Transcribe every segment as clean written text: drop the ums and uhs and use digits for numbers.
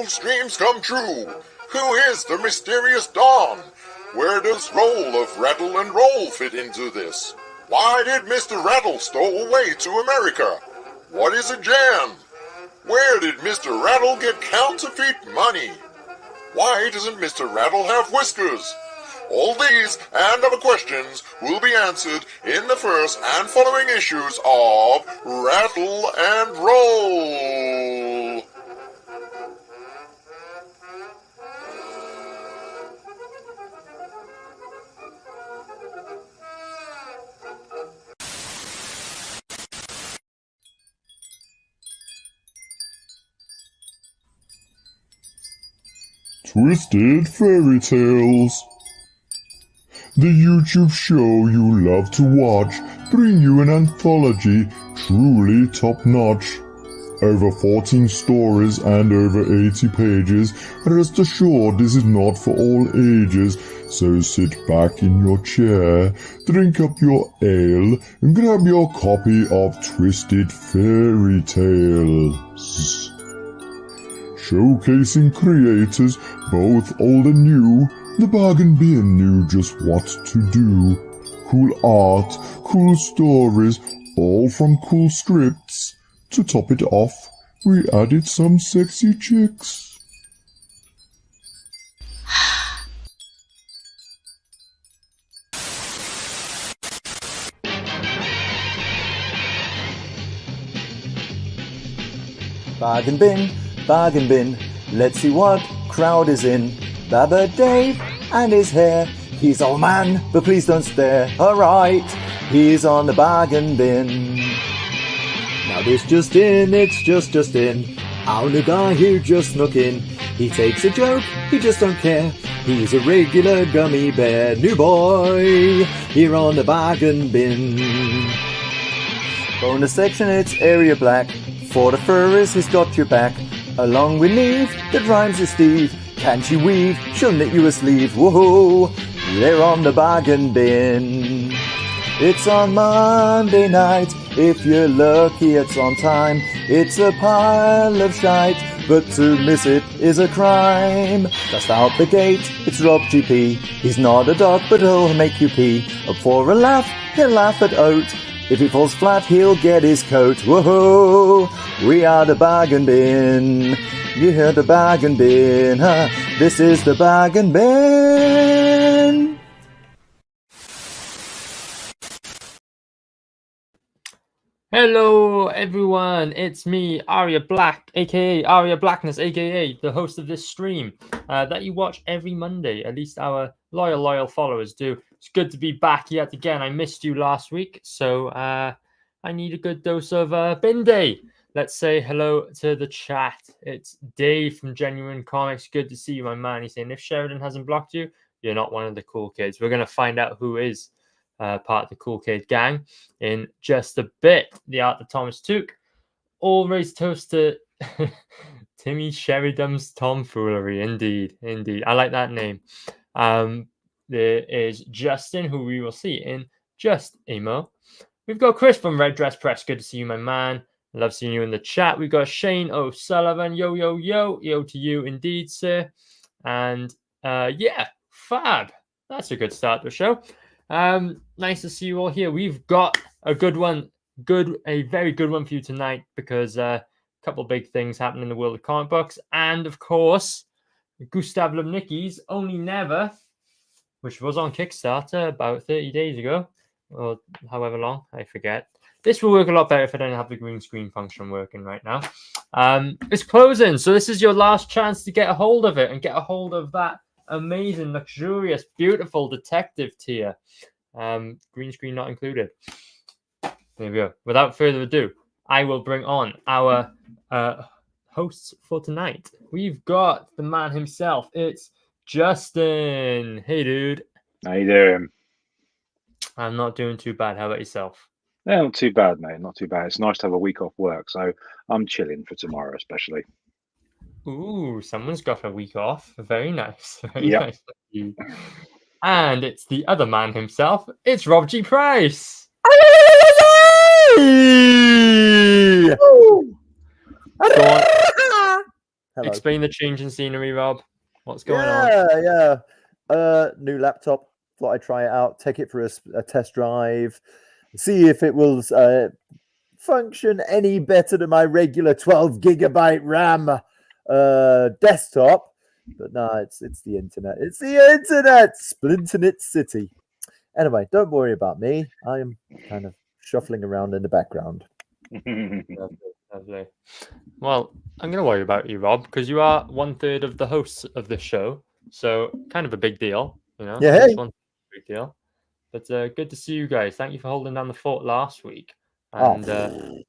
Wolf's dreams come true. Who is the mysterious Don? Where does Roll of Rattle and Roll fit into this? Why did Mr. Rattle stow away to America? What is a jam? Where did Mr. Rattle get counterfeit money? Why doesn't Mr. Rattle have whiskers? All these and other questions will be answered in the first and following issues of Rattle and Roll. Twisted Fairy Tales. The YouTube show you love to watch bring you an anthology truly top-notch. Over 14 stories and over 80 pages. Rest assured this is not for all ages, so sit back in your chair, drink up your ale, and grab your copy of Twisted Fairy Tales. Showcasing creators, both old and new, the Bargain Bin knew just what to do. Cool art, cool stories, all from cool scripts. To top it off, we added some sexy chicks. Bargain bin, let's see what crowd is in. Baba Dave and his hair, he's old man, but please don't stare. Alright, he's on the bargain bin. Now this just in, it's just in. Our new guy who just snuck in. He takes a joke, he just don't care. He's a regular gummy bear. New boy, here on the bargain bin. Bonus section, it's area black. For the furries, he's got your back. Along with Neve, that rhymes with Steve. Can't you weave? She'll knit you a sleeve. Whoa, they're on the bargain bin. It's on Monday night. If you're lucky, it's on time. It's a pile of shite, but to miss it is a crime. Just out the gate, it's Rob GP. He's not a dog, but he'll make you pee. Up for a laugh, he'll laugh at Oat. If he falls flat, he'll get his coat. Whoa, we are the bargain bin. You hear the bargain bin, huh? This is the bargain bin. Hello everyone, it's me, Arya Black, aka Arya Blackness, aka the host of this stream that you watch every Monday. At least our loyal followers do. It's good to be back yet again. I missed you last week, so I need a good dose of bin day. Let's say hello to the chat. It's Dave from Genuine Comics. Good to see you, my man. He's saying if Sheridan hasn't blocked you, you're not one of the cool kids. We're going to find out who is part of the Cool Kid gang in just a bit. The art of Thomas Took. Always toast to Timmy Sheridan's tomfoolery. Indeed. I like that name. There is Justin, who we will see in just a mo. We've got Chris from Red Dress Press. Good to see you, my man. Love seeing you in the chat. We've got Shane O'Sullivan. Yo to you indeed, sir. And yeah, fab. That's a good start to the show. Nice to see you all here. We've got a good one, a very good one for you tonight, because a couple big things happen in the world of comic books, and of course, Gustav Lubnicki's Only Never, which was on Kickstarter about 30 days ago, or however long, I forget. This will work a lot better if I don't have the green screen function working right now. It's closing, so this is your last chance to get a hold of it and get a hold of that amazing, luxurious, beautiful detective tier. Green screen not included. There we go. Without further ado, I will bring on our hosts for tonight. We've got the man himself. It's Justin. Hey, dude. How you doing? I'm not doing too bad. How about yourself? Yeah, not too bad, mate. Not too bad. It's nice to have a week off work, so I'm chilling for tomorrow, especially. Ooh, someone's got a week off. Very nice. Very Yep. nice. And it's the other man himself. It's Rob G. Price. Go on. Hello. Explain the change in scenery, Rob. What's going on? Yeah. New laptop. Thought I'd try it out. Take it for a test drive. See if it will function any better than my regular 12 gigabyte RAM desktop. But no, it's the internet. It's the internet. Splinternet City. Anyway, don't worry about me. I am kind of shuffling around in the background. Lovely. Well, I'm going to worry about you, Rob, because you are 1/3 of the hosts of this show. So kind of a big deal, you know? Yeah, hey. One big deal. But good to see you guys. Thank you for holding down the fort last week. Oh, And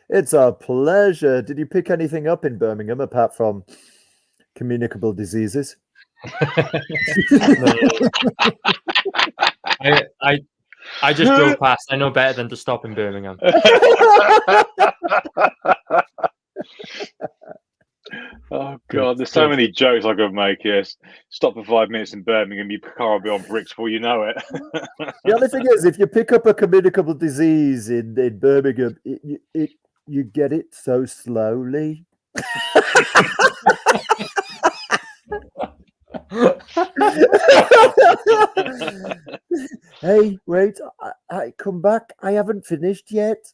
it's a pleasure. Did you pick anything up in Birmingham apart from communicable diseases? I just drove past. I know better than to stop in Birmingham. Oh God, there's so many jokes I could make. Yes, stop for 5 minutes in Birmingham, your car will be on bricks before you know it. The only thing is, if you pick up a communicable disease in Birmingham, you get it so slowly. Hey, wait! I come back. I haven't finished yet.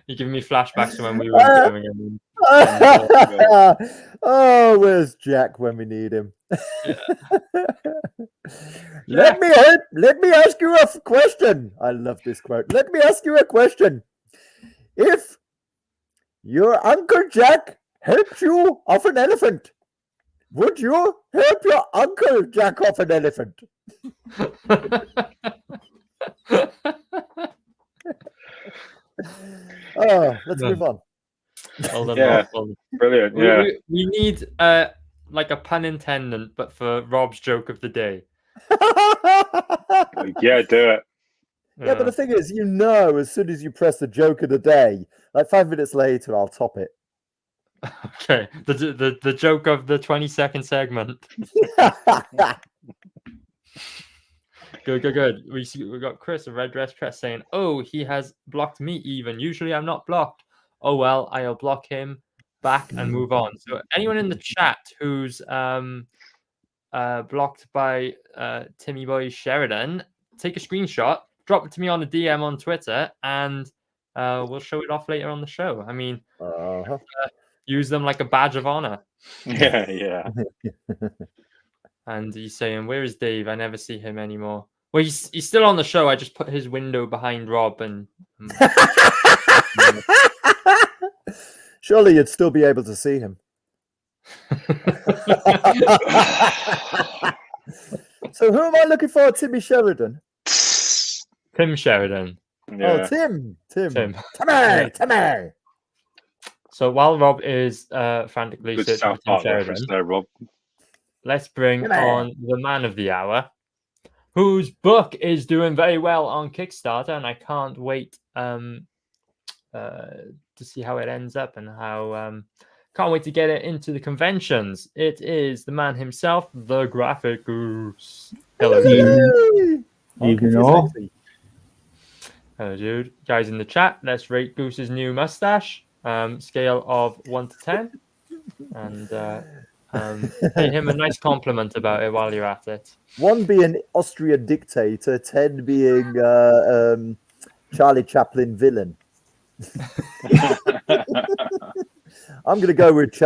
You're giving me flashbacks to when we were in Birmingham. Oh, where's Jack when we need him? Yeah. Let me ask you a question. I love this quote. Let me ask you a question. If your Uncle Jack helped you off an elephant, would you help your Uncle Jack off an elephant? Oh, let's move on. Well done, Yeah. Rob. Well done. Brilliant. Yeah. We need like a pun intendant, but for Rob's joke of the day. Yeah, do it. Yeah, but the thing is, as soon as you press the joke of the day, like 5 minutes later, I'll top it. Okay, the joke of the 20-second segment. Good. We got Chris of Red Dress Press saying, "Oh, he has blocked me even. Usually I'm not blocked. Oh well, I'll block him back and move on." So anyone in the chat who's blocked by Timmy Boy Sheridan, take a screenshot, drop it to me on a DM on Twitter, and we'll show it off later on the show. I mean, use them like a badge of honor. Yeah. And he's saying, "Where is Dave? I never see him anymore." Well, he's still on the show. I just put his window behind Rob, and surely you'd still be able to see him. So who am I looking for? Timmy Sheridan. Tim Sheridan. Yeah. Oh, Tim. Tim. Timmy. So while Rob is frantically Good searching South for Tim Park Sheridan, reference there, Rob. let's bring Timmy. on the man of the hour, whose book is doing very well on Kickstarter, and I can't wait to see how it ends up and how can't wait to get it into the conventions. It is the man himself, the Graphic Goose. Hello, dude. Evening all. Hello, dude. Guys in the chat, let's rate Goose's new mustache. Scale of 1 to 10, and pay him a nice compliment about it while you're at it. 1 being Austrian dictator, 10 being Charlie Chaplin villain. I'm going to go with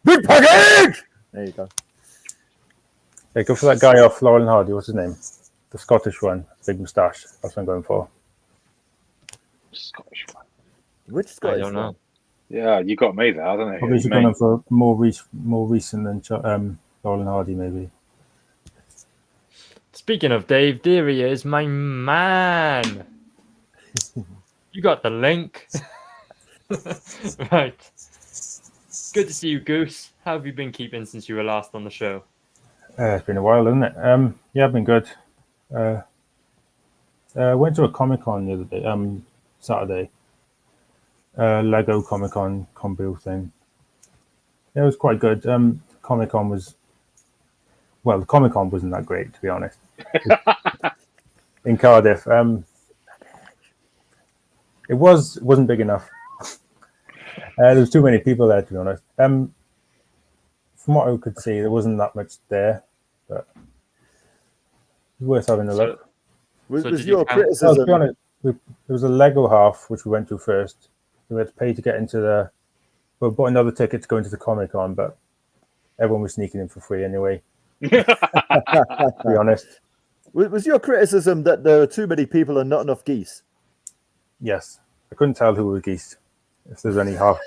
Big Package! There you go. Yeah, go for that guy off Laurel and Hardy. What's his name? The Scottish one. Big moustache. That's what I'm going for. Scottish one. Which I Scottish don't know. one? Yeah, you got me there, haven't you? Probably should go for more recent than Laurel and Hardy, maybe. Speaking of Dave, there he is, my man. You got the link. Right. Good to see you, Goose. How have you been keeping since you were last on the show? It's been a while, hasn't it? Yeah, I've been good. Went to a Comic-Con the other day, Saturday. Lego Comic-Con Conville thing. Yeah, it was quite good. Comic-Con was... Well, the Comic-Con wasn't that great, to be honest. In Cardiff. It wasn't big enough. There's too many people there, to be honest. From what I could see, there wasn't that much there, but it was worth having a look. Was So did you your count- Well, to criticism? be honest, there was a Lego half which we went to first. We had to pay to get into the. We bought another ticket to go into the Comic Con, but everyone was sneaking in for free anyway. To be honest, Was your criticism that there are too many people and not enough geese? yes, I couldn't tell who were geese. If there's any half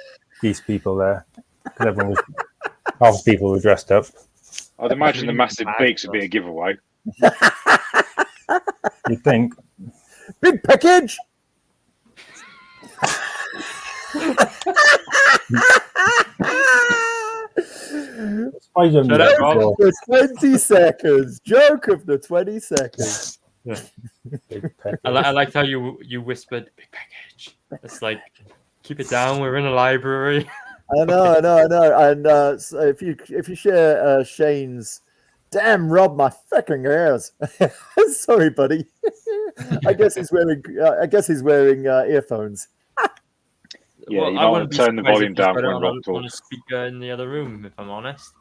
geese people there, because everyone was half the people were dressed up. I'd imagine the massive beaks would be a giveaway. You'd think. Big package. Spider Shut up, Rob. Man. The 20 seconds. Joke of the 20 seconds. I liked how you whispered big package. It's like keep it down. We're in a library. I know. And so if you share Shane's, damn, Rob, my fucking ears. Sorry, buddy. I guess he's wearing earphones. Yeah, you might I want wouldn't to be turn the surprised volume if he's down got it when on Rob on a talks. speaker in the other room. If I'm honest.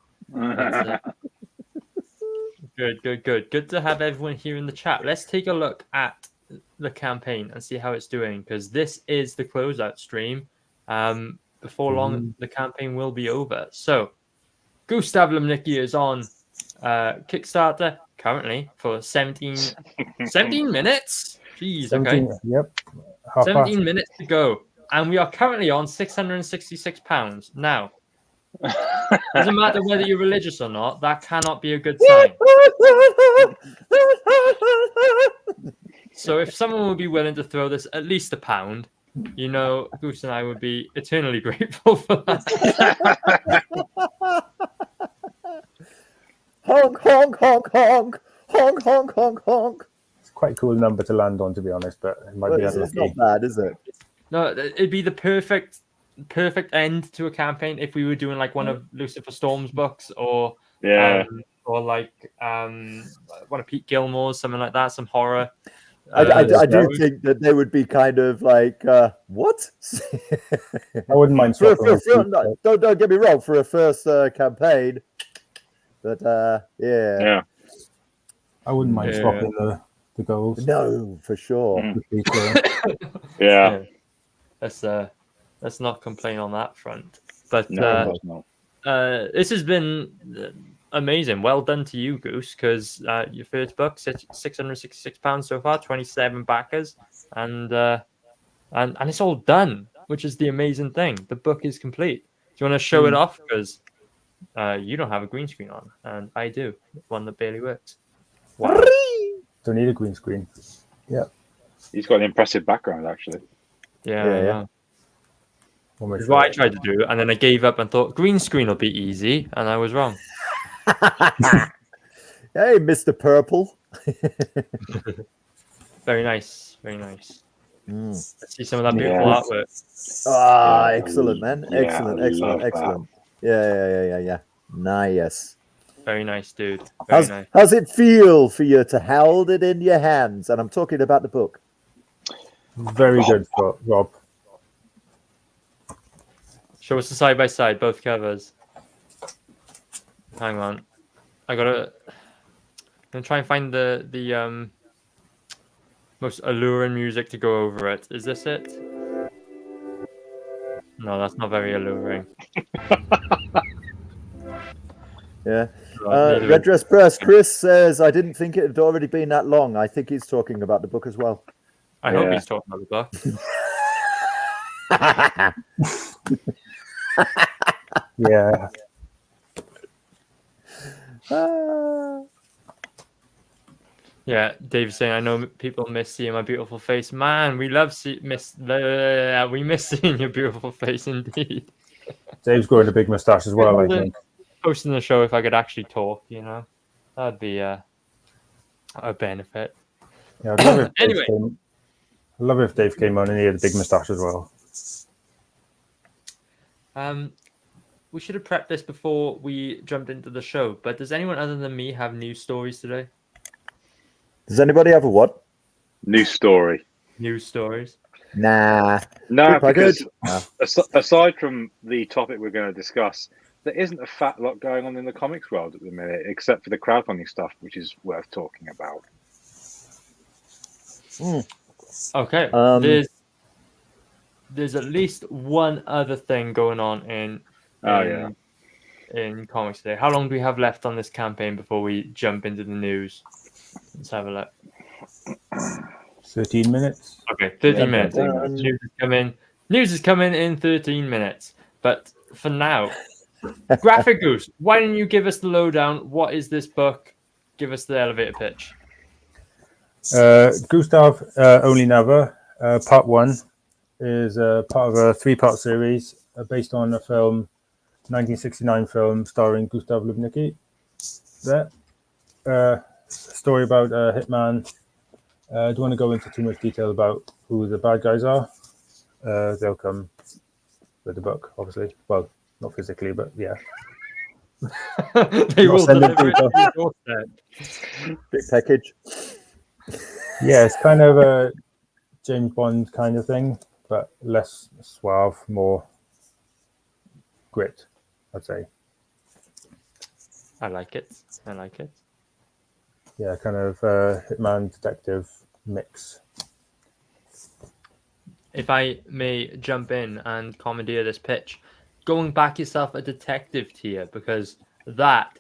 Good to have everyone here in the chat. Let's take a look at the campaign and see how it's doing, because this is the closeout stream. Before long, the campaign will be over. So, Gustav Lemnicki is on Kickstarter currently for 17 minutes. Jeez, 17, okay. Yep. Half 17 past. minutes to go. And we are currently on £666. Now, doesn't matter whether you're religious or not, that cannot be a good sign. So if someone would be willing to throw this at least £1, you know, Goose and I would be eternally grateful for that. Honk, honk, honk, honk. Honk, honk, honk, honk. It's quite a cool number to land on, to be honest, but it might Well, be it's unlucky. not bad, is it? No, it'd be the perfect end to a campaign if we were doing like one of Lucifer Storm's books, or Yeah. or like one of Pete Gilmore's, something like that, some horror. I do yeah. think that they would be kind of like, what? I wouldn't mind swapping. Don't get me wrong, for a first campaign, but yeah. Yeah. I wouldn't mind Yeah. swapping the goals. No, for sure. Yeah. Let's not complain on that front. But No, it's not. this has been amazing. Well done to you, Goose, because your first book, £666 so far, 27 backers, and it's all done, which is the amazing thing. The book is complete. Do you want to show it off? Because you don't have a green screen on, and I do, one that barely works. Wow. Don't need a green screen. Yeah. He's got an impressive background, actually. Yeah. Yeah, I yeah. know. We'll make It's sure. what I tried to do, and then I gave up and thought green screen will be easy, and I was wrong. Hey, Mr. Purple. Very nice, very nice. Mm. Let's see some of that beautiful Yeah. artwork. Ah, Yeah, excellent, man. yeah, Excellent, I excellent, love that. excellent. Yeah. Nice. Very nice, dude. Very nice. How's it feel for you to hold it in your hands? And I'm talking about the book. Very good, Rob. Show us the side by side, both covers. Hang on, I'm gonna try and find the most alluring music to go over it. Is this it? No, that's not very alluring. Yeah. Neither Red Dress Press, Chris says, I didn't think it had already been that long. I think he's talking about the book as well. I hope Yeah. he's talking about the book. Yeah. Ah. Yeah, Dave's saying, I know people miss seeing my beautiful face. Man, we miss seeing your beautiful face indeed. Dave's growing a big moustache as well, I think. Hosting the show if I could actually talk, you know, that'd be a benefit. Yeah, I'd love if Dave Anyway. I'd love if Dave came on and he had a big moustache as well. We should have prepped this before we jumped into the show, but does anyone other than me have news stories today? Does anybody have a what? New story. News stories? Nah. No, Quite because good. aside from the topic we're going to discuss, there isn't a fat lot going on in the comics world at the minute, except for the crowdfunding stuff, which is worth talking about. Okay, Um, there's at least one other thing going on in Oh, yeah. in comics today. How long do we have left on this campaign before we jump into the news? Let's have a look. 13 minutes. Okay, 13 minutes. 13 minutes. News is coming in 13 minutes. But for now, Graphic Goose, why don't you give us the lowdown? What is this book? Give us the elevator pitch. Gustav Only Never, part 1, is part of a 3-part series based on a film, 1969 film starring Gustav Lubnicki. Story about a hitman. I don't want to go into too much detail about who the bad guys are. They'll come with the book, obviously. Well, not physically, but yeah. They will send them deliver it to people. your doorstep. big package. Yeah, it's kind of a James Bond kind of thing, but less suave, more grit, I'd say. I like it. Yeah, kind of hitman detective mix. If I may jump in and commandeer this pitch, going back yourself a detective tier, because that,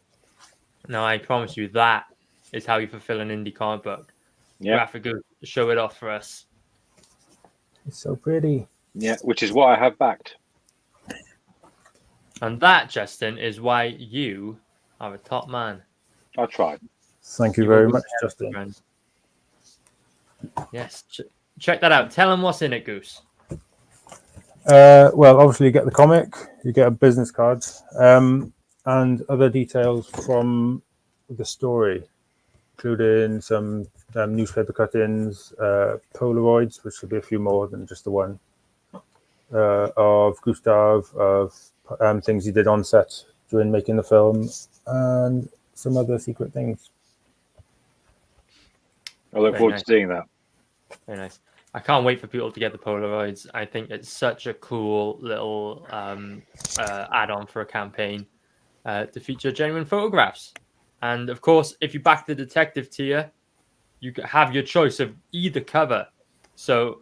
now I promise you, that is how you fulfill an indie comic book. Yeah. Graphic Goose, show it off for us. It's so pretty. Yeah, which is what I have backed. And that, Justin, is why you are a top man. I tried. Thank you You very will be much, there, Justin. friend. Yes, check that out. Tell them what's in it, Goose. Well, obviously you get the comic, you get a business card, and other details from the story, including some newspaper cuttings, Polaroids, which could be a few more than just the one, of Gustav, of things he did on set during making the film, and some other secret things. I look Very forward nice. to seeing that. Very nice. I can't wait for people to get the Polaroids. I think it's such a cool little add-on for a campaign to feature genuine photographs. And of course, if you back the detective tier, you have your choice of either cover. So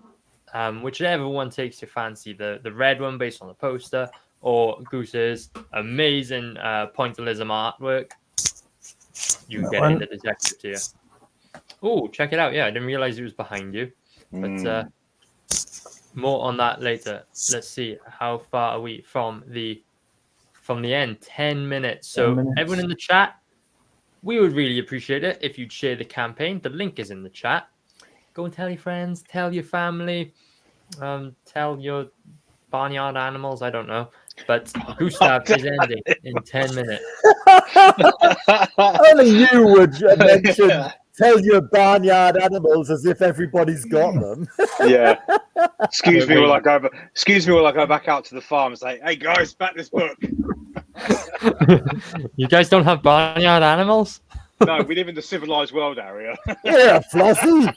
whichever one takes your fancy, the red one based on the poster, or Goose's amazing pointillism artwork, you can get it in the detective tier. Oh, check it out. Yeah, I didn't realize it was behind you. But more on that later. Let's see, how far are we from the end? 10 minutes. So 10 minutes. everyone in the chat, we would really appreciate it if you'd share the campaign. The link is in the chat. Go and tell your friends, tell your family, tell your barnyard animals. I don't know. But Gustav is ending in 10 minutes. Only you would mention tell your barnyard animals as if everybody's got them. Yeah. Excuse me while I go back out to the farm and say, "Hey guys, back this book." You guys don't have barnyard animals? No, we live in the civilized world area. Here, Flossie.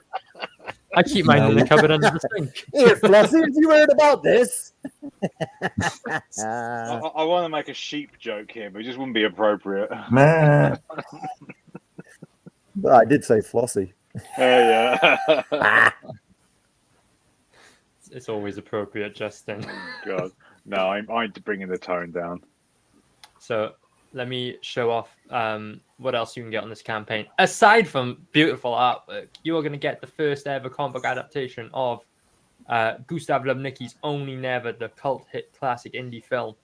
I keep mine in the cupboard under the sink. Here, Flossie, have you heard about this? I want to make a sheep joke here, but it just wouldn't be appropriate. Man. But I did say Flossie. Yeah. It's always appropriate, Justin. God, no, I'm bringing the tone down. So let me show off what else you can get on this campaign. Aside from beautiful artwork, you are going to get the first ever comic book adaptation of Gustav Lubnicki's Only Never, the cult hit classic indie film.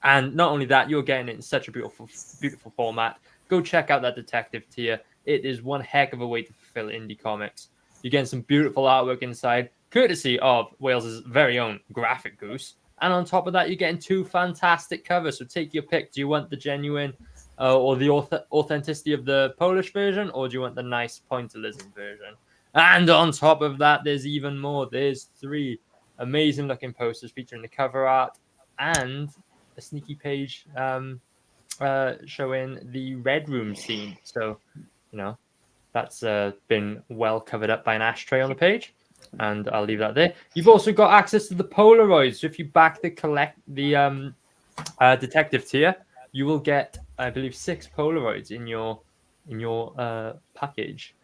And not only that, you're getting it in such a beautiful format. Go check out that detective tier. It is one heck of a way to fulfill indie comics. You're getting some beautiful artwork inside, courtesy of Wales's very own Graphic Goose. And on top of that, you're getting 2 fantastic covers. So take your pick. Do you want the genuine or the authenticity of the Polish version, or do you want the nice pointillism version? And on top of that, there's even more. There's 3 amazing looking posters featuring the cover art and a sneaky page showing the Red Room scene. So, you know, that's been well covered up by an ashtray on the page. And I'll leave that there. You've also got access to the Polaroids. So if you back the detective tier, you will get, I believe, 6 Polaroids in your package.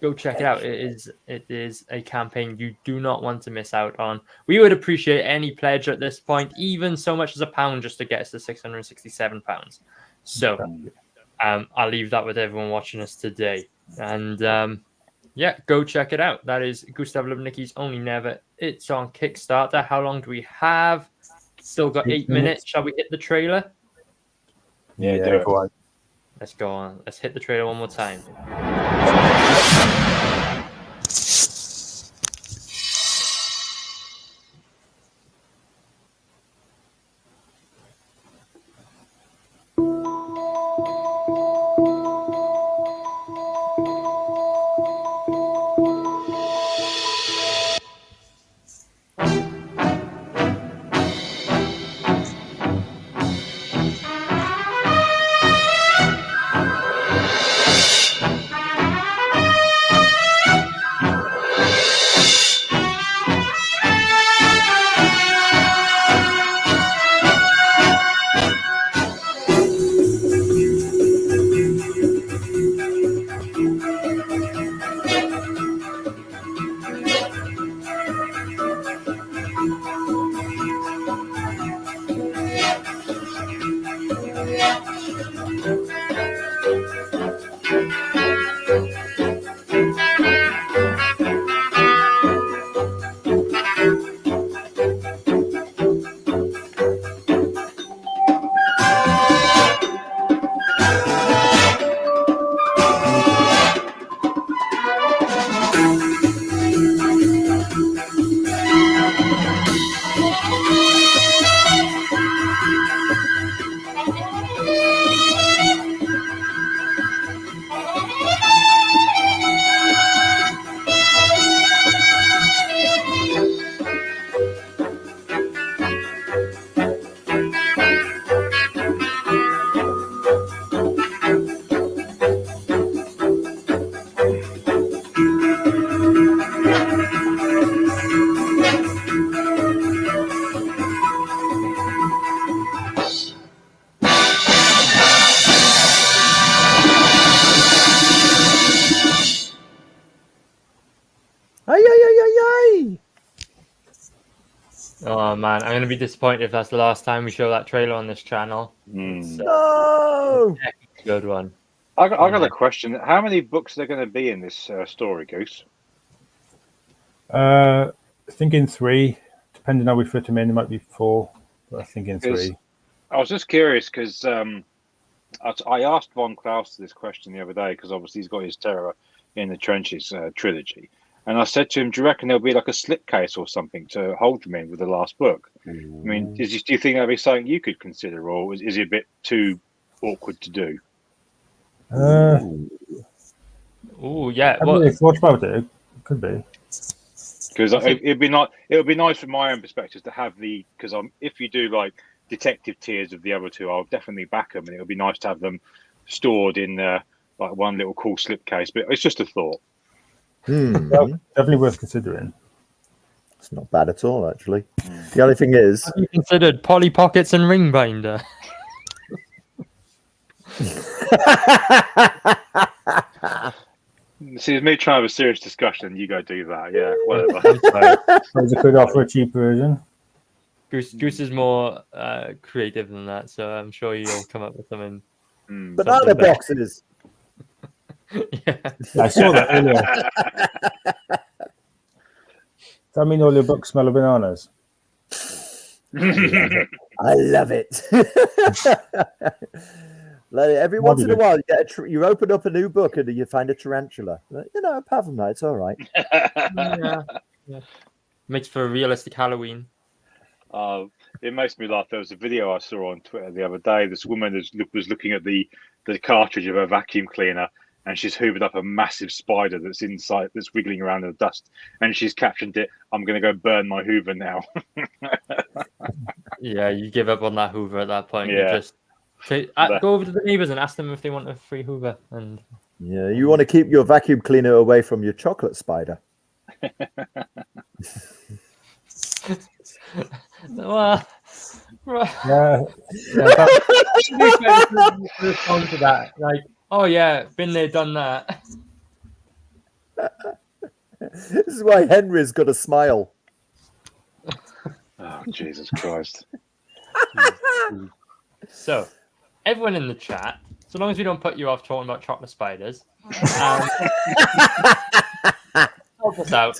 Go check it out. It is a campaign you do not want to miss out on. We would appreciate any pledge at this point, even so much as £1 just to get us to £667. So I'll leave that with everyone watching us today. And yeah, go check it out. That is Gustav Lubnicki's Only Never. It's on Kickstarter. How long do we have? Still got 8 minutes. Shall we hit the trailer? Yeah, do it. Go on. Let's go on. Let's hit the trailer one more time. Oh man, I'm gonna be disappointed if that's the last time we show that trailer on this channel. No! Good one. I got a question. How many books are there going to be in this story, Goose? Thinking 3. Depending how we fit them in, it might be 4. But I'm thinking 3. I was just curious because I asked Von Klaus this question the other day because obviously he's got his Terror in the Trenches trilogy. And I said to him, do you reckon there'll be like a slipcase or something to hold them in with the last book? I mean, do you think that'd be something you could consider, or is it a bit too awkward to do? Oh yeah. I haven't really thought about it. It could be. Because it'd be not. It would be nice from my own perspective to have because if you do like detective tiers of the other two, I'll definitely back them, and it would be nice to have them stored in like one little cool slipcase. But it's just a thought. Definitely worth considering. It's not bad at all, actually. The only thing is, have you considered Polly Pockets and Ring Binder? See, it's me trying to have a serious discussion. You go do that, yeah, whatever. So could offer a cheap version. Goose is more creative than that, so I'm sure you'll come up with something. banana boxes. Yeah. I saw that earlier. Does that mean all your books smell of bananas? I love it. Like, every once in a while, you get you open up a new book and you find a tarantula. You know, apart from that, it's all right. Yeah. Makes for a realistic Halloween. It makes me laugh. There was a video I saw on Twitter the other day. This woman was looking at the cartridge of her vacuum cleaner, and she's hoovered up a massive spider that's inside, that's wiggling around in the dust, and she's captioned it, "I'm going to go burn my Hoover now." Yeah, you give up on that Hoover at that point. Yeah. You just go over to the neighbours and ask them if they want a free Hoover. And yeah, you want to keep your vacuum cleaner away from your chocolate spider. Well, right. Yeah, Respond to that. Like, oh yeah, been there, done that. This is why Henry's got a smile. Oh, Jesus Christ. So, everyone in the chat, so long as we don't put you off talking about chocolate spiders, help us out.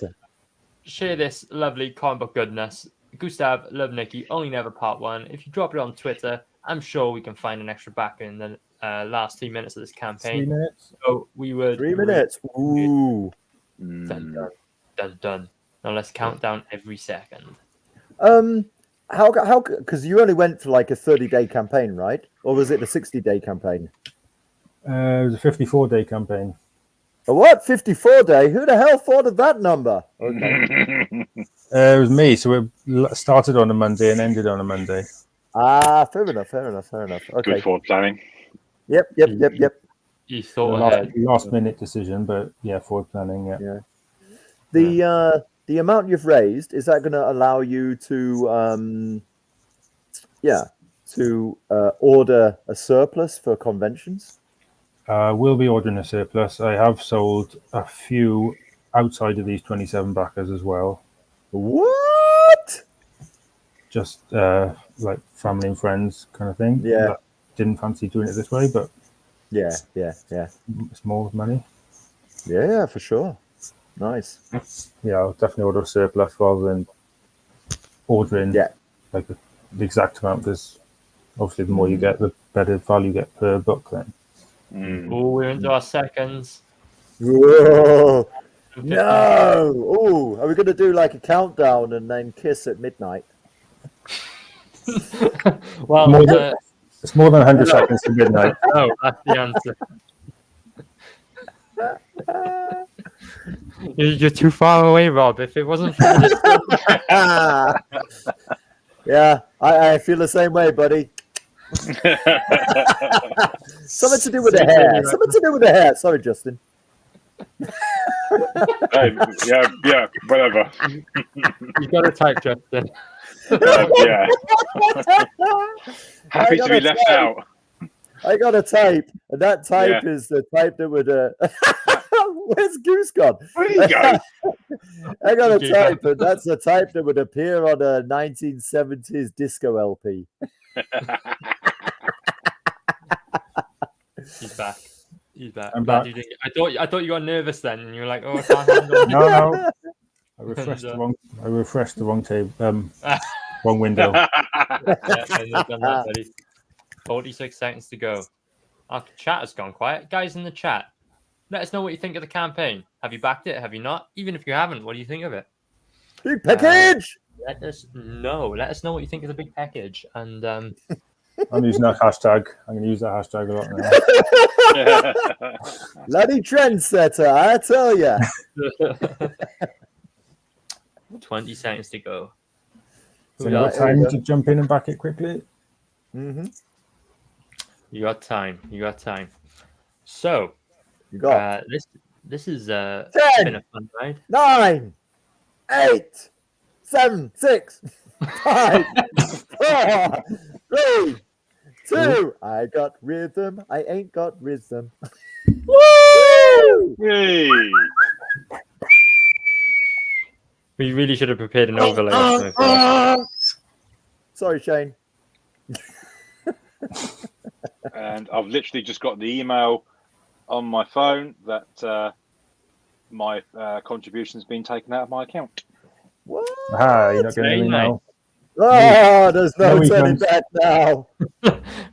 Share this lovely comic book goodness. Gustav, love Nikki, only never part 1. If you drop it on Twitter, I'm sure we can find an extra backer in the last 3 minutes of this 3 campaign. minutes. So we would 3 minutes. Ooh. Done. Now let's count down every second. How? Because you only went for like a 30-day campaign, right? Or was it a 60-day campaign? It was a 54-day campaign. A what? 54-day? Who the hell thought of that number? Okay. It was me, so it started on a Monday and ended on a Monday. Ah, fair enough. Okay. Good forward planning. Yep. You thought Last, ahead. last minute decision, but yeah, forward planning. Yeah. The amount you've raised, is that going to allow you to order a surplus for conventions? We'll be ordering a surplus. I have sold a few outside of these 27 backers as well. What? Just like family and friends kind of thing. Yeah. That didn't fancy doing it this way, but Yeah. it's more money. Yeah, for sure. Nice. Yeah, I'll definitely order a surplus rather than ordering like the exact amount, because obviously the more you get, the better value you get per book then. Oh, we're into our seconds. Whoa. No. Oh, are we going to do like a countdown and then kiss at midnight? Well, It's more than 100 seconds to midnight. no, that's the answer. You're too far away, Rob. If it wasn't for the Yeah, I feel the same way, buddy. Something to do with the hair. Sorry, Justin. Yeah, whatever. you got to type, Justin. Yeah. Happy to be left out. I got a type, and that type is the type that would. Where's Goose gone? Where did he go? I got a type, and that's the type that would appear on a 1970s disco LP. He's back. I'm Glad back. you didn't. I thought you got nervous then, and you were like, "Oh, I can't handle." No. I refreshed the wrong table, wrong window. Yeah, and you've done that, buddy. 46 seconds to go. Our chat has gone quiet. Guys in the chat, let us know what you think of the campaign. Have you backed it? Have you not? Even if you haven't, what do you think of it? Big package. Let us know. Let us know what you think of the big package. And I'm using that hashtag. I'm going to use that hashtag a lot now. Bloody trendsetter, I tell ya. 20 seconds to go. So you got time to jump in and back it quickly? Mm-hmm. You got time. So, You got this is 10, been a fun ride. 9, 8, 7, 6, 5, 4, 3, 2. I got rhythm. I ain't got rhythm. Woo! Hey. We really should have prepared an overlay. Sorry, Shane. And I've literally just got the email on my phone that my contribution's been taken out of my account. What? Aha, you're not getting Very me now. Oh, there's no No turning refunds. back now.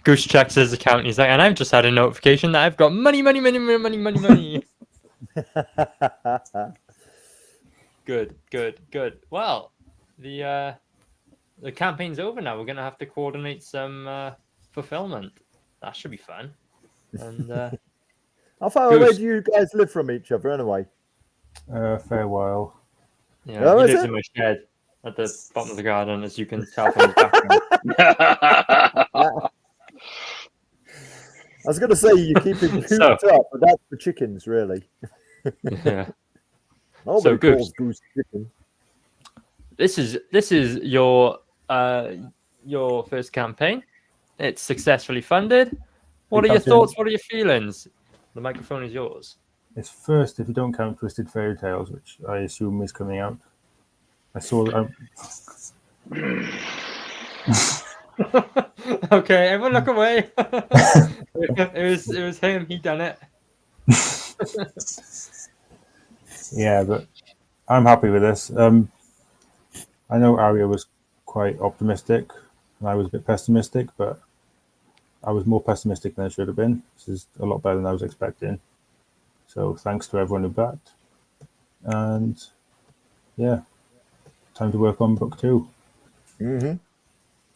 Goose checks his account. He's like, and I've just had a notification that I've got money. Good. Well, the campaign's over now. We're gonna have to coordinate some fulfillment. That should be fun. And How far Goose. away do you guys live from each other anyway? Fair while. yeah, Oh, he is lives it? in my shed at the bottom of the garden, as you can tell from his background. I was going to say you keep him cooped So- up, but that's for chickens, really. Yeah. Nobody Goose. calls goose chicken. This is your first campaign. It's successfully funded. What are your thoughts? What are your feelings? The microphone is yours. It's first, if you don't count Twisted Fairy Tales, which I assume is coming out. I saw. Okay, everyone look away. it was him. He done it. Yeah, but I'm happy with this. I know Aria was quite optimistic, and I was a bit pessimistic, but I was more pessimistic than I should have been. This is a lot better than I was expecting. So thanks to everyone who backed. And yeah, time to work on book 2. Mm-hmm.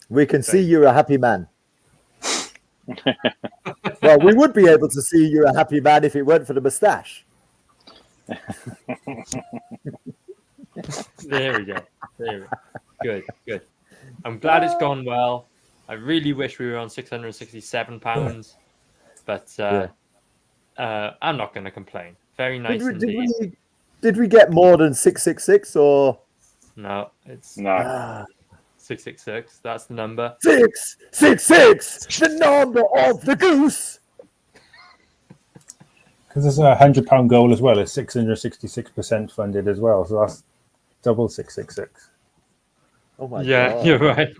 We can see you're a happy man. Well, we would be able to see you're a happy man if it weren't for the moustache. There we go. Good. I'm glad it's gone well. I really wish we were on £667, but I'm not going to complain. Very nice indeed. Did we get more than 666 or? No, it's No. 666. That's the number. 666, the number of the goose. Because there's a £100 goal as well. It's 666% funded as well. So that's double 666. Oh my Yeah, God. you're right.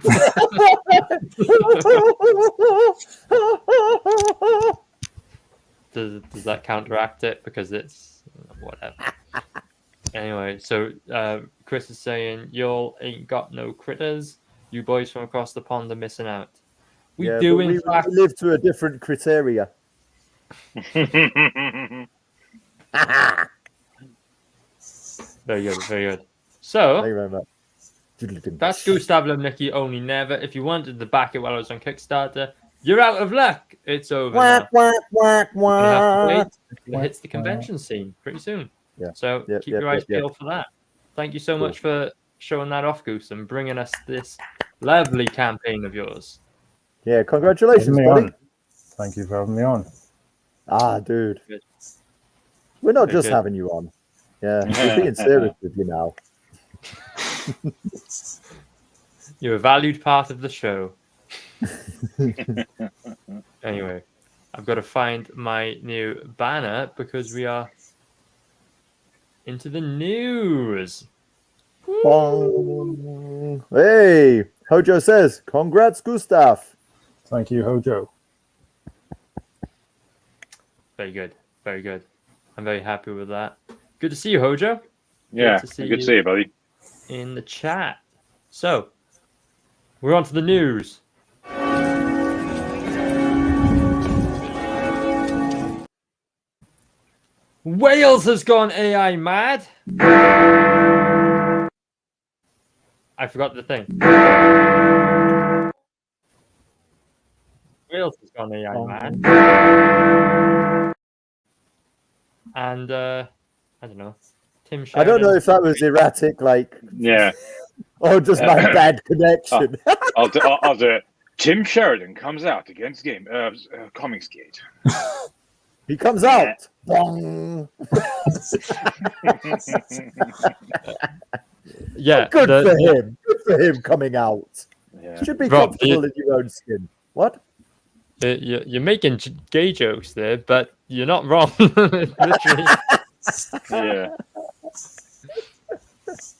Does that counteract it? Because it's whatever. Anyway, so Chris is saying, y'all ain't got no critters. You boys from across the pond are missing out. We Yeah, do, but in fact. we live to a different criteria. Very good. Thank you So, very much. that's Gustav Lemnicki Only Never. If you wanted to back it while I was on Kickstarter, you're out of luck. It's over now. Whack. You have to wait until it hits the convention scene pretty soon. Yeah. So keep your eyes peeled for that. Thank you so much for showing that off, Goose, and bringing us this lovely campaign of yours. Yeah, congratulations, Having me buddy. on. Thank you for having me on. Ah, dude. Good. We're not Very just good. having you on. Yeah, we're being serious with you now. You're a valued part of the show. Anyway, I've got to find my new banner because we are into the news. Bong. Hey, Hojo says, congrats, Gustav. Thank you, Hojo. Very good. I'm very happy with that. Good to see you, Hojo. Yeah, Good to see good to see you, buddy. in the chat. So, we're on to the news. Wales has gone AI mad. I forgot the thing. Wales has gone AI mad. And, I don't know. Tim I don't know Sheridan- if that was erratic, Yeah, or just my bad connection. I'll do it. Tim Sheridan comes out against Comics Gate. He comes out. Bong. Yeah, Good for him. Good for him coming out. Yeah. Should be Rob, comfortable in your own skin. What? You're making gay jokes there, but you're not wrong. Literally. Yeah.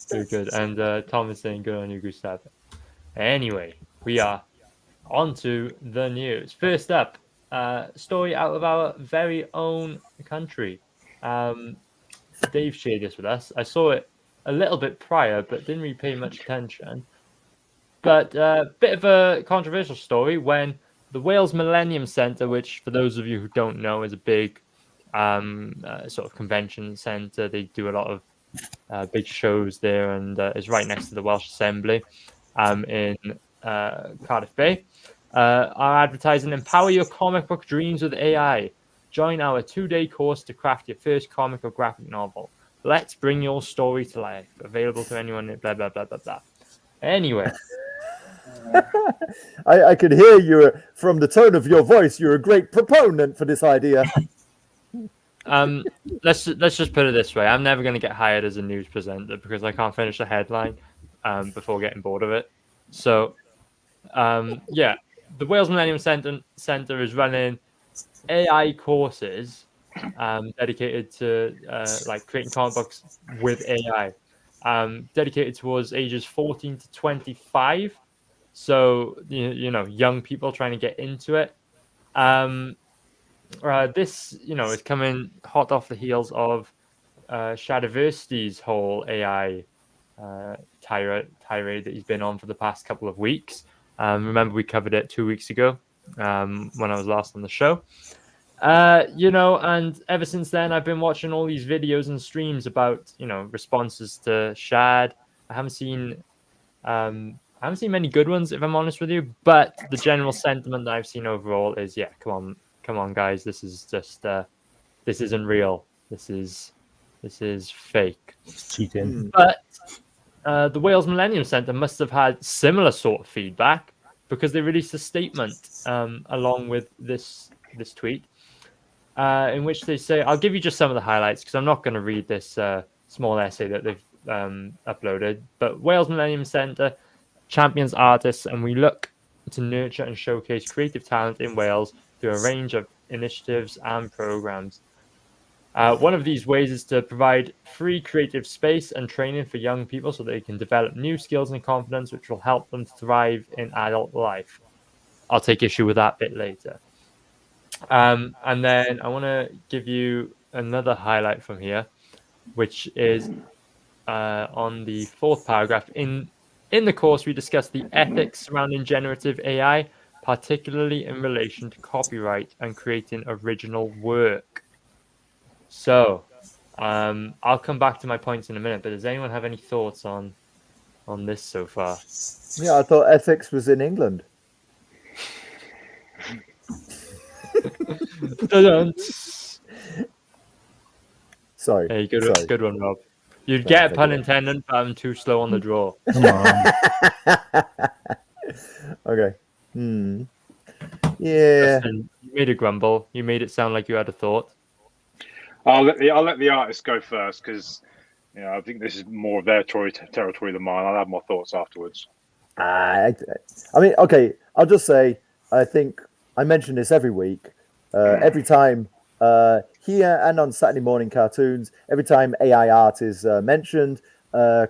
Very good. And Tom is saying, good on you, Gustav. Anyway, we are on to the news. First up, story out of our very own country. Dave shared this with us. I saw it a little bit prior, but didn't really pay much attention. But a bit of a controversial story when the Wales Millennium Centre, which for those of you who don't know is a big sort of convention centre. They do a lot of big shows there, and is right next to the Welsh Assembly in Cardiff Bay. Are advertising Empower Your Comic Book Dreams with AI. Join our 2-day course to craft your first comic or graphic novel. Let's bring your story to life. Available to anyone, blah, blah, blah, blah, blah. Anyway. I could hear you from the tone of your voice. You're a great proponent for this idea. let's just put it this way. I'm never going to get hired as a news presenter because I can't finish a headline before getting bored of it. So, yeah, the Wales Millennium Centre is running AI courses dedicated to like creating comic books with AI, dedicated towards ages 14 to 25. So you know, young people trying to get into it. This is coming hot off the heels of Shadiversity's whole AI tirade that he's been on for the past couple of weeks. Remember, we covered it 2 weeks ago when I was last on the show. And ever since then, I've been watching all these videos and streams about responses to Shad. I haven't seen many good ones, if I'm honest with you. But the general sentiment that I've seen overall is, yeah, come on, guys, this is just this isn't real. This is fake. It's cheating. But the Wales Millennium Centre must have had similar sort of feedback because they released a statement along with this tweet in which they say, I'll give you just some of the highlights because I'm not going to read this small essay that they've uploaded. But Wales Millennium Centre champions artists, and we look to nurture and showcase creative talent in Wales through a range of initiatives and programs. One of these ways is to provide free creative space and training for young people so they can develop new skills and confidence, which will help them thrive in adult life. I'll take issue with that bit later. And then I want to give you another highlight from here, which is on the fourth paragraph. In the course, we discuss the ethics surrounding generative AI, particularly in relation to copyright and creating original work. So, I'll come back to my points in a minute, but does anyone have any thoughts on this so far? Yeah, I thought ethics was in England. Sorry. Hey, good one, Rob. You'd get a pun intended, but I'm too slow on the draw. Come on. Okay. Yeah. Listen, you made a grumble. You made it sound like you had a thought. I'll let the artist go first because I think this is more of their territory than mine. I'll have my thoughts afterwards. I mean, okay. I'll just say I think I mention this every week, every time here and on Saturday morning cartoons. Every time AI art is mentioned,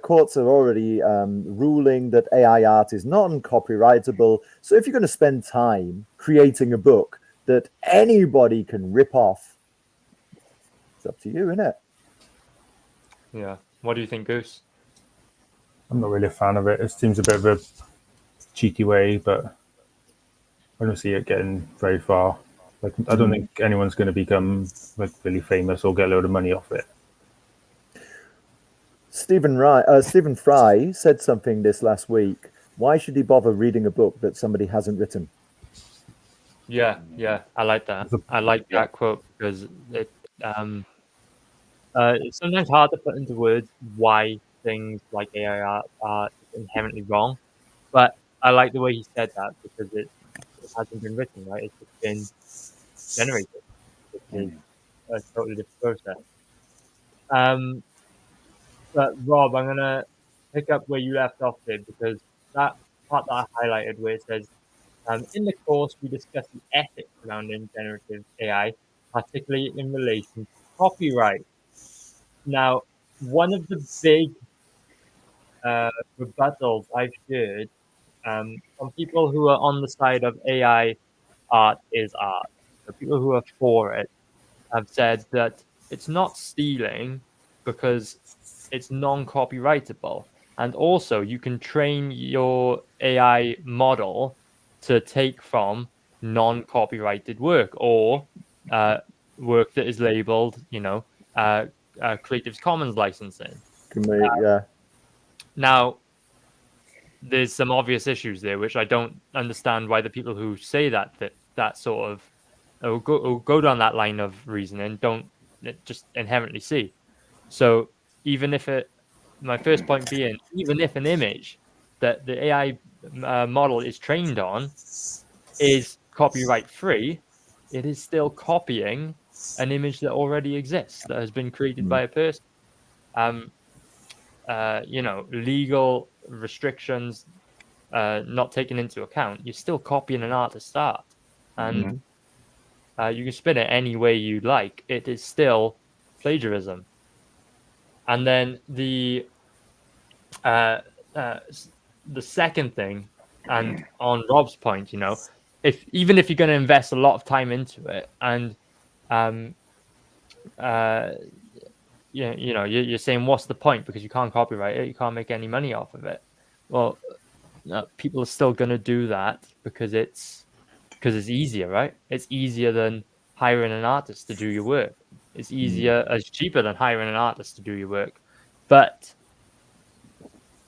courts are already ruling that AI art is non-copyrightable. So if you're going to spend time creating a book that anybody can rip off, it's up to you, isn't it? Yeah. What do you think, Goose? I'm not really a fan of it. It seems a bit of a cheeky way, but I don't see it getting very far. Like, I don't think anyone's going to become like really famous or get a load of money off it. Stephen Fry said something this last week. Why should he bother reading a book that somebody hasn't written? Yeah, I like that. I like that quote because it's sometimes hard to put into words why things like AI are inherently wrong, but I like the way he said that because it hasn't been written, right? It's just been generated, which is a totally different process. But Rob, I'm gonna pick up where you left off there because that part that I highlighted where it says, in the course we discuss the ethics surrounding generative AI, particularly in relation to copyright. Now, one of the big rebuttals I've heard from people who are on the side of AI art is art, the people who are for it have said that it's not stealing because it's non-copyrightable, and also you can train your AI model to take from non-copyrighted work or work that is labeled, Creative Commons licensing. Yeah. Now, there's some obvious issues there, which I don't understand why the people who say that sort of or go down that line of reasoning don't just inherently see. So even if my first point being, even if an image that the AI model is trained on is copyright free, it is still copying an image that already exists, that has been created by a person. Legal restrictions not taken into account, you're still copying an artist's art, and you can spin it any way you like. It is still plagiarism. And then the second thing, and on Rob's point, even if you're going to invest a lot of time into it, and you're saying what's the point, because you can't copyright it, you can't make any money off of it. Well, people are still going to do that because it's easier, right? It's easier than hiring an artist to do your work. It's it's cheaper than hiring an artist to do your work. But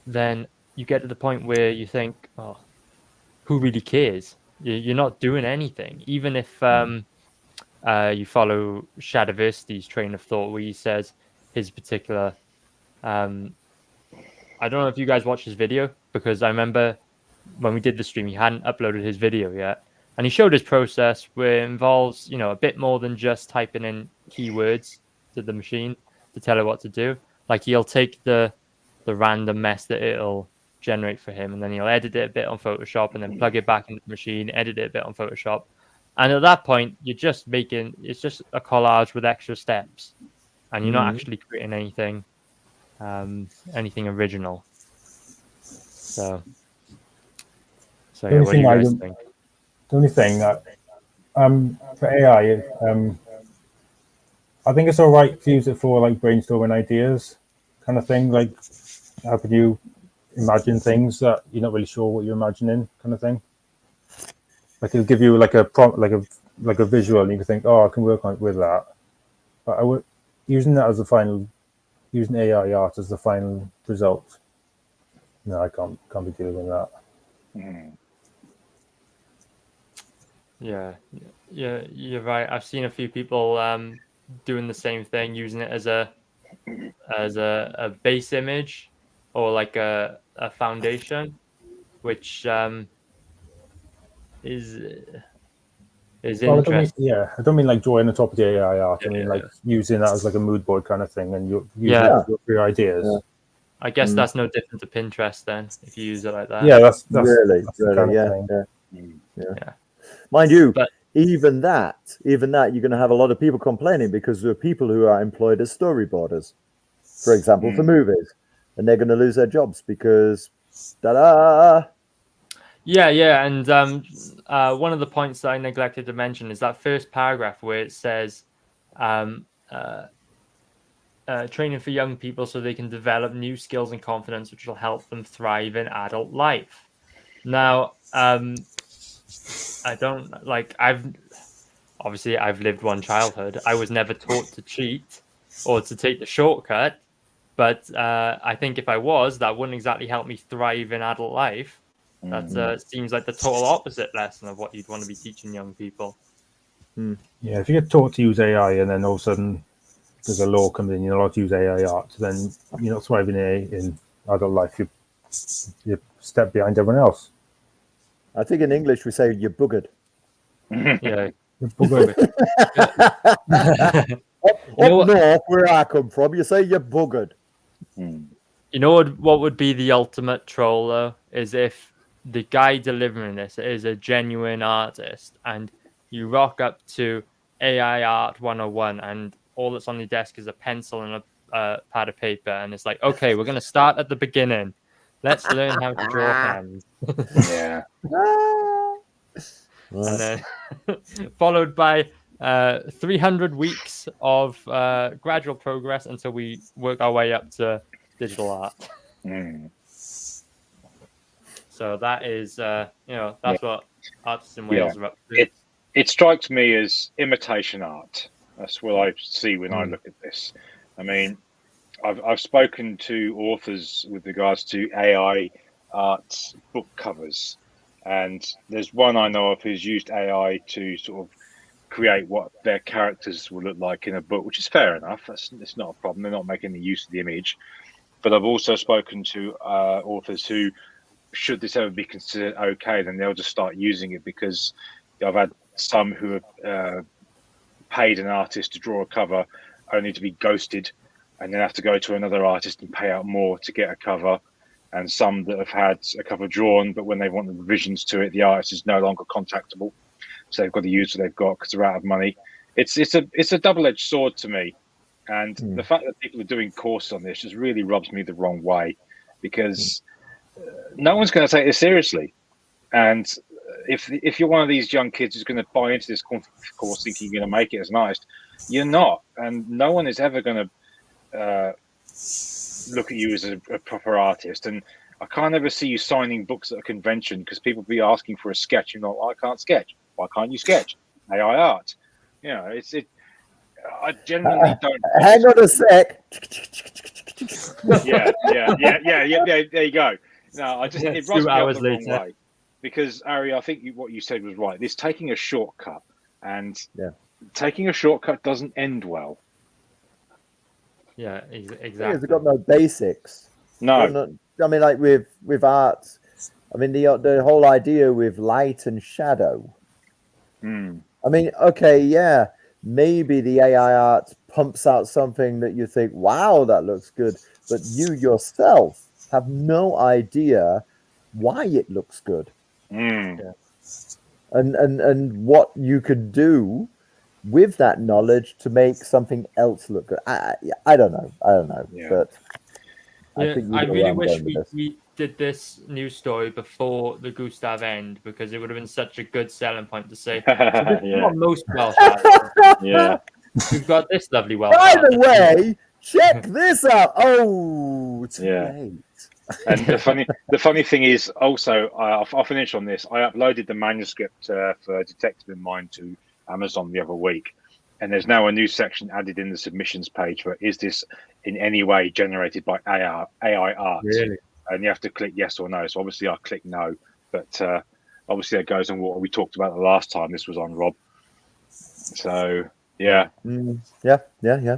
then you get to the point where you think, oh, who really cares? You're not doing anything. Even if you follow Shadiversity's train of thought, where he says his particular... I don't know if you guys watched his video, because I remember when we did the stream, he hadn't uploaded his video yet. And he showed his process, where it involves, a bit more than just typing in keywords to the machine to tell it what to do. Like, he'll take the random mess that it'll generate for him, and then he'll edit it a bit on Photoshop, and then plug it back into the machine, edit it a bit on Photoshop. And at that point, you're just it's just a collage with extra steps, and you're not actually creating anything original. So yeah, what do you guys think? The only thing that for AI, I think it's all right to use it for like brainstorming ideas, kind of thing. Like, how could you imagine things that you're not really sure what you're imagining, kind of thing. Like, it'll give you like a prompt, like a visual, and you can think, oh, I can work on it with that. But using that as the final, using AI art as the final result. No, I can't be dealing with that. Yeah, you're right. I've seen a few people doing the same thing, using it as a base image or like a foundation, which is interesting. I don't mean like drawing on top of the AI art. I mean like using that as like a mood board kind of thing, and you use it for your ideas. Yeah. I guess that's no different to Pinterest then, if you use it like that. Yeah, that's really, yeah. Mind you, but even that, you're going to have a lot of people complaining, because there are people who are employed as storyboarders, for example, for movies, and they're going to lose their jobs because, ta-da! Yeah, and one of the points that I neglected to mention is that first paragraph where it says, training for young people so they can develop new skills and confidence, which will help them thrive in adult life. Now, I've lived one childhood. I was never taught to cheat or to take the shortcut, but I think if I was, that wouldn't exactly help me thrive in adult life. That seems like the total opposite lesson of what you'd want to be teaching young people. Yeah, if you get taught to use AI and then all of a sudden there's a law comes in, you're not allowed to use AI art, then you're not thriving in adult life. You step behind everyone else. I think in English we say you're buggered. Yeah. You're buggered. Up north, where I come from, you say you're buggered. You know what would be the ultimate troll, though, is if the guy delivering this is a genuine artist, and you rock up to AI Art 101, and all that's on your desk is a pencil and a pad of paper, and it's like, okay, we're going to start at the beginning. Let's learn how to draw hands. Yeah. And then followed by 300 weeks of gradual progress until we work our way up to digital art. So that is, that's what artists in Wales are up to. It strikes me as imitation art. That's what I see when I look at this. I mean, I've spoken to authors with regards to AI art book covers, and there's one I know of who's used AI to sort of create what their characters will look like in a book, which is fair enough. It's not a problem. They're not making the use of the image. But I've also spoken to authors who, should this ever be considered okay, then they'll just start using it, because I've had some who have paid an artist to draw a cover only to be ghosted and then have to go to another artist and pay out more to get a cover. And some that have had a cover drawn, but when they want the revisions to it, the artist is no longer contactable. So they've got to use what they've got because they're out of money. It's a double-edged sword to me. And the fact that people are doing courses on this just really rubs me the wrong way, because no one's going to take this seriously. And if you're one of these young kids who's going to buy into this course thinking you're going to make it as an artist, you're not. And no one is ever going to look at you as a proper artist. And I can't ever see you signing books at a convention because people be asking for a sketch. You're not, I can't sketch. Why can't you sketch? AI art. You know, I genuinely don't. Hang on a sec. Yeah. There you go. No, it rubs me up the wrong way. Because Ari, I think what you said was right. This taking a shortcut, and taking a shortcut doesn't end well. Yeah, exactly. It's got no basics. No. I mean, like with art, I mean the whole idea with light and shadow. I mean, okay, yeah, maybe the AI art pumps out something that you think, wow, that looks good, but you yourself have no idea why it looks good. Yeah. And what you could do with that knowledge to make something else look good. I don't know. Yeah. But I really wish we did this news story before the Gustav end, because it would have been such a good selling point to say, so this is what most Welsh artists. Yeah. We've got this lovely Welsh by artist. the way, check this out. Oh, too late. And the funny thing is, also, I'll finish on this. I uploaded the manuscript for Detective in Mind to Amazon the other week, and there's now a new section added in the submissions page for, is this in any way generated by AI art? Really? And you have to click yes or no. So obviously I click no, but obviously that goes on what we talked about the last time this was on, Rob. So yeah. Yeah.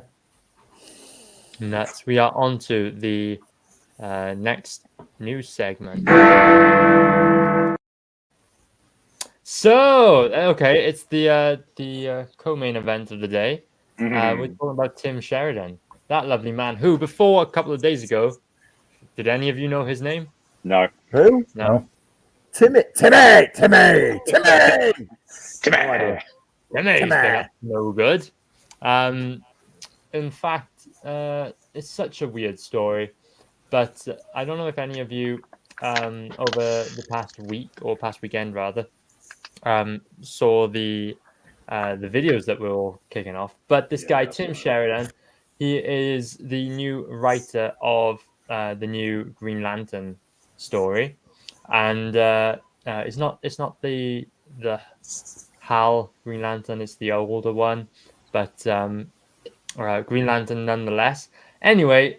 Nuts. We are on to the next news segment. So, okay, it's the co-main event of the day. We're talking about Tim Sheridan, that lovely man who, before a couple of days ago, did any of you know his name? No. Who? No. Timmy. Timmy's been up no good. In fact, it's such a weird story, but I don't know if any of you over the past week or past weekend rather saw the videos that were all kicking off. But this guy Tim Sheridan, he is the new writer of the new Green Lantern story, and it's not the HAL Green Lantern, it's the older one, but Green Lantern nonetheless. Anyway,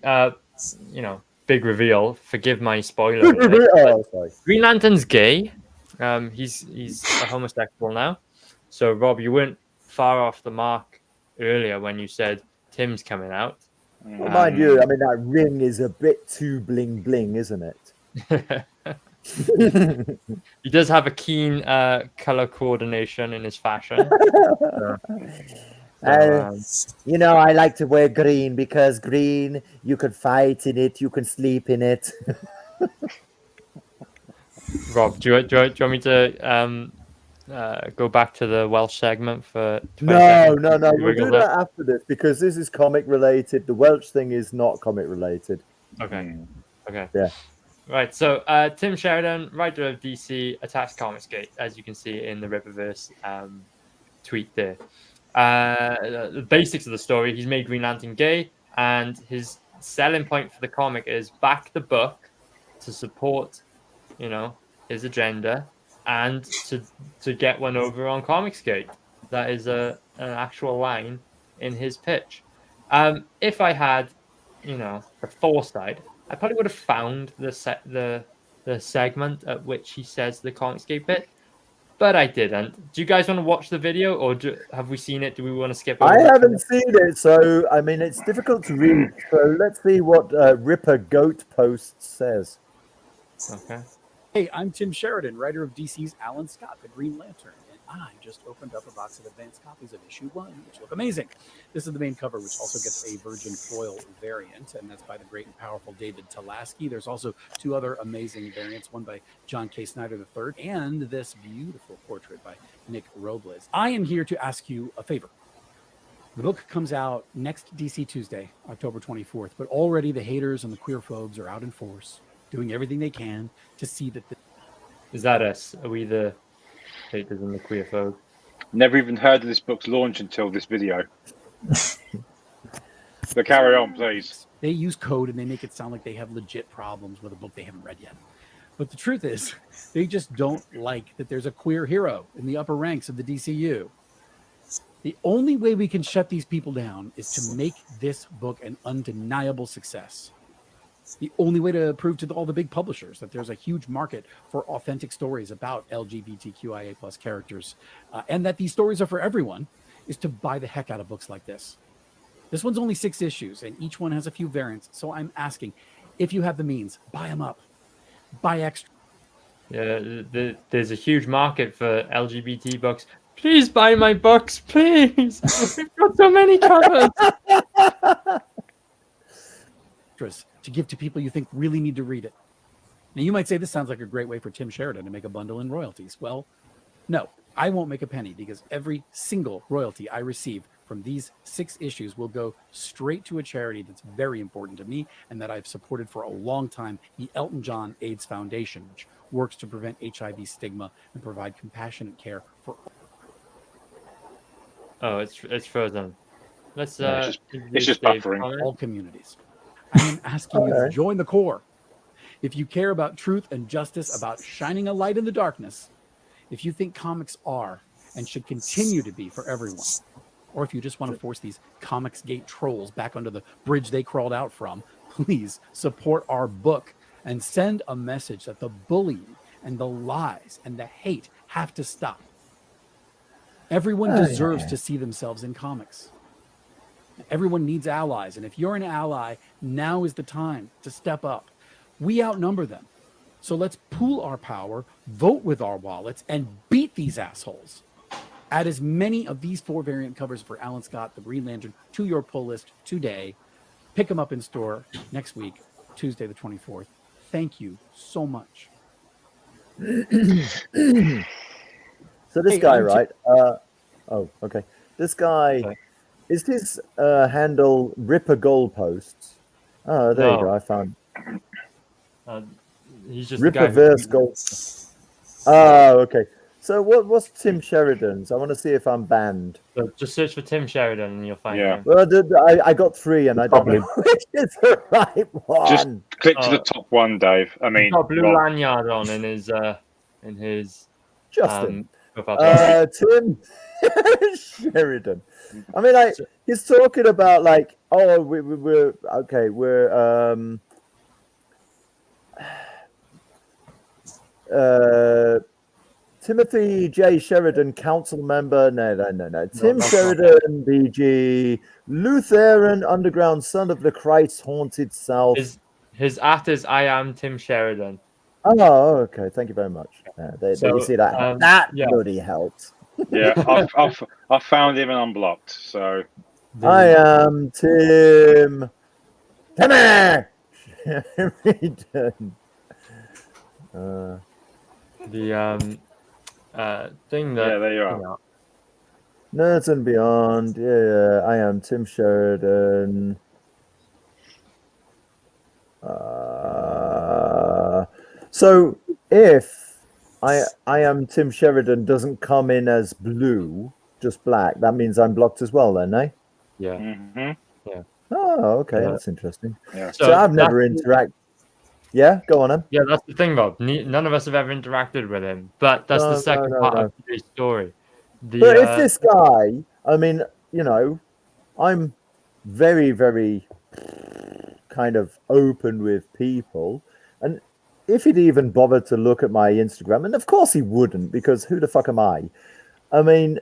big reveal. Forgive my spoiler. Green Lantern's gay. He's a homosexual now. So Rob, you weren't far off the mark earlier when you said Tim's coming out. Well, mind you, I mean, that ring is a bit too bling bling, isn't it? He does have a keen color coordination in his fashion. I like to wear green because green, you can fight in it, you can sleep in it. Rob, do you want me to go back to the Welsh segment for 20 seconds? No. We'll do that after this because this is comic related. The Welsh thing is not comic related. Okay. Yeah. Right. So Tim Sheridan, writer of DC, attacks Comicsgate, as you can see in the Rippaverse tweet there. The basics of the story: he's made Green Lantern gay, and his selling point for the comic is back the book to support, his agenda, and to get one over on Comicsgate. That is an actual line in his pitch. If I had, the foresight, I probably would have found the segment at which he says the Comicsgate bit, but I didn't. Do you guys want to watch the video, or have we seen it? Do we want to skip over I haven't seen it, so I mean it's difficult to read. So let's see what Ripper Goat Post says. Okay. Hey, I'm Tim Sheridan, writer of DC's Alan Scott, The Green Lantern, and I just opened up a box of advanced copies of issue 1, which look amazing. This is the main cover, which also gets a virgin foil variant, and that's by the great and powerful David Talaski. There's also 2 other amazing variants, one by John K. Snyder III, and this beautiful portrait by Nick Robles. I am here to ask you a favor. The book comes out next DC Tuesday, October 24th, but already the haters and the queerphobes are out in force, doing everything they can to see that Is that us? Are we the haters and the queerphobe? Never even heard of this book's launch until this video. But carry on, please. they use code and they make it sound like they have legit problems with a book they haven't read yet. But the truth is, they just don't like that there's a queer hero in the upper ranks of the DCU. The only way we can shut these people down is to make this book an undeniable success. The only way to prove to all the big publishers that there's a huge market for authentic stories about LGBTQIA plus characters and that these stories are for everyone is to buy the heck out of books like this. This one's only 6 issues and each one has a few variants. So I'm asking, if you have the means, buy them up. Buy extra. Yeah, there's a huge market for LGBT books. Please buy my books, please. We've got so many covers. To give to people you think really need to read it. Now, you might say this sounds like a great way for Tim Sheridan to make a bundle in royalties. Well, no, I won't make a penny because every single royalty I receive from these 6 issues will go straight to a charity that's very important to me and that I've supported for a long time, the Elton John AIDS Foundation, which works to prevent HIV stigma and provide compassionate care for. Oh, it's frozen. Let's it's just buffering. All communities. I am asking you to join the core. If you care about truth and justice, about shining a light in the darkness, if you think comics are and should continue to be for everyone, or if you just want to force these Comicsgate trolls back under the bridge they crawled out from, please support our book and send a message that the bullying and the lies and the hate have to stop. Everyone deserves to see themselves in comics. Everyone needs allies. And if you're an ally, now is the time to step up. We outnumber them. So let's pool our power, vote with our wallets, and beat these assholes. Add as many of these 4 variant covers for Alan Scott, the Green Lantern, to your pull list today. Pick them up in store next week, Tuesday the 24th. Thank you so much. So this guy, right? Okay. This guy, is his handle Ripper Goalposts? Oh, there you go. I found. He's just Ripperverse Gold. Oh, okay. So what's Tim Sheridan's? I want to see if I'm banned. So just search for Tim Sheridan and you'll find him. Well, I got 3 and I don't know which is the right one. Just click to the top one, Dave. I mean, he's got a blue lanyard on in his Justin. Tim Sheridan. I mean, he's talking about like, oh, we're okay. We're Timothy J. Sheridan, council member. No. Tim Sheridan, BG, Lutheran underground son of the Christ haunted South. His art is I am Tim Sheridan. Oh, okay. Thank you very much. There you see that. That really helps. Yeah, I found him and unblocked. So I am Tim. Timmy Sheridan. The thing that there you are. Nerds and Beyond. Yeah, I am Tim Sheridan. So if I am Tim Sheridan doesn't come in as blue, just black, that means I'm blocked as well then, eh? Yeah. Mm-hmm. Yeah. Oh, okay, that's interesting. Yeah. So I've never interacted. Yeah, go on, then. Yeah, that's the thing, Rob. None of us have ever interacted with him, but that's the second part of today's story. But if this guy, I mean, you know, I'm very, very kind of open with people, and if he'd even bothered to look at my Instagram, and of course he wouldn't, because who the fuck am I? I mean,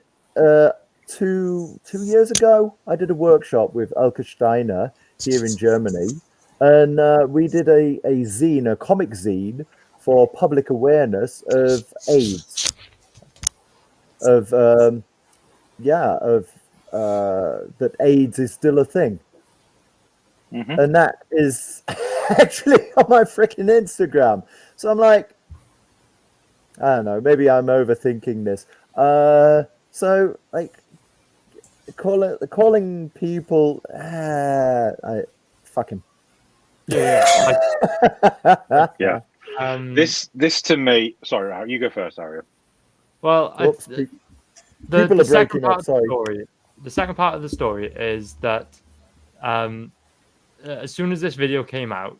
2 years ago, I did a workshop with Elke Steiner here in Germany. And we did a zine, a comic zine for public awareness of AIDS. of that AIDS is still a thing. Mhm. And that is actually on my freaking Instagram. So I'm like, I don't know, maybe I'm overthinking this. So like calling people I fucking Yeah. Yeah. This to me. Sorry, Aaron, you go first, Ariel. Well, Whoops, the people are second breaking part up, of the sorry. story. The second part of the story is that as soon as this video came out,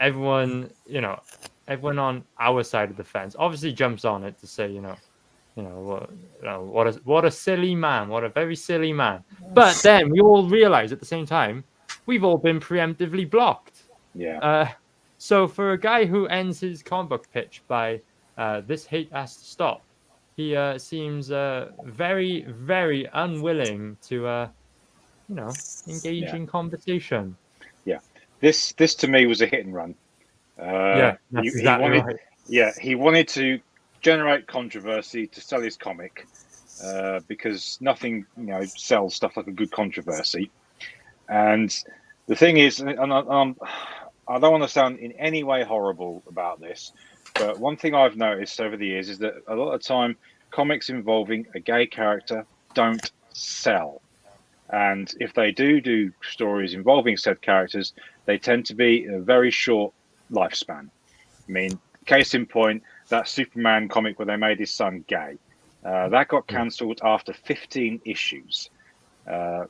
everyone on our side of the fence obviously jumps on it to say, what a silly man, what a very silly man. But then we all realize at the same time, we've all been preemptively blocked. Yeah. So for a guy who ends his comic book pitch by "this hate has to stop," he seems very, very unwilling to, engage Yeah. in conversation. Yeah. This to me was a hit and run. Yeah, that's he exactly wanted, right. Yeah, he wanted to generate controversy to sell his comic because nothing, sells stuff like a good controversy. And the thing is, and I don't want to sound in any way horrible about this, but one thing I've noticed over the years is that a lot of the time comics involving a gay character don't sell. And if they do stories involving said characters, they tend to be a very short lifespan. I mean, case in point, that Superman comic where they made his son gay. That got cancelled after 15 issues.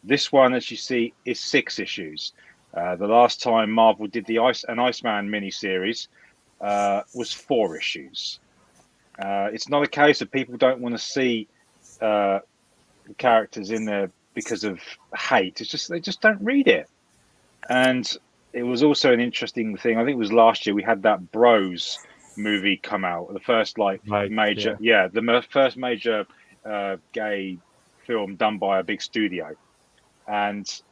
This one, as you see, is 6 issues. The last time Marvel did the Iceman miniseries was 4 issues. It's not a case of people don't want to see characters in there because of hate. It's just they just don't read it. And it was also an interesting thing. I think it was last year we had that Bros movie come out, the first first major gay film done by a big studio, and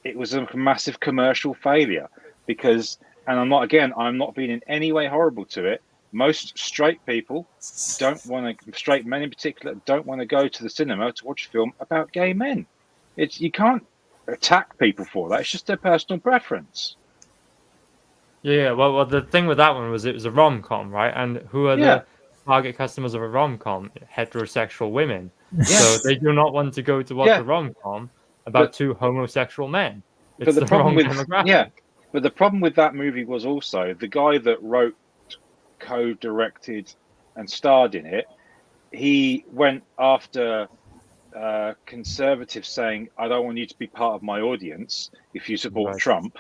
it was a massive commercial failure because, and I'm not being in any way horrible to it. Most straight people straight men in particular, don't want to go to the cinema to watch a film about gay men. You can't attack people for that. It's just their personal preference. Yeah, well, the thing with that one was it was a rom-com, right? And who are the target customers of a rom-com? Heterosexual women. So they do not want to go to watch a rom-com about 2 homosexual men. It's the wrong demographic. But the problem with that movie was also the guy that wrote, co-directed, and starred in it. He went after conservatives saying, I don't want you to be part of my audience if you support Trump.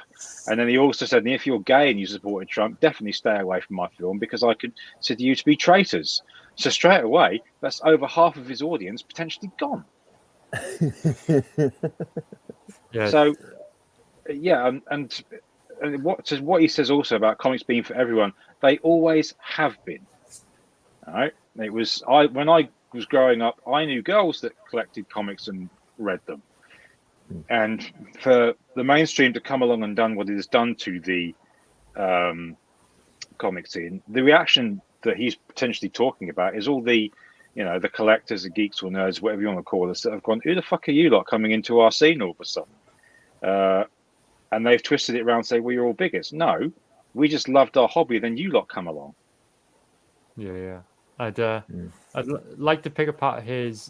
And then he also said, if you're gay and you supported Trump, definitely stay away from my film because I consider you to be traitors. So straight away, that's over half of his audience potentially gone. So, and what he says also about comics being for everyone, they always have been. All right. It was when I was growing up, I knew girls that collected comics and read them. And for the mainstream to come along and done what it has done to the comic scene, the reaction that he's potentially talking about is all the, the collectors, the geeks or nerds, whatever you want to call us, that have gone, who the fuck are you lot coming into our scene all of a sudden? And they've twisted it around and say, well, you're all bigots. No, we just loved our hobby, then you lot come along. Yeah. I'd like to pick apart his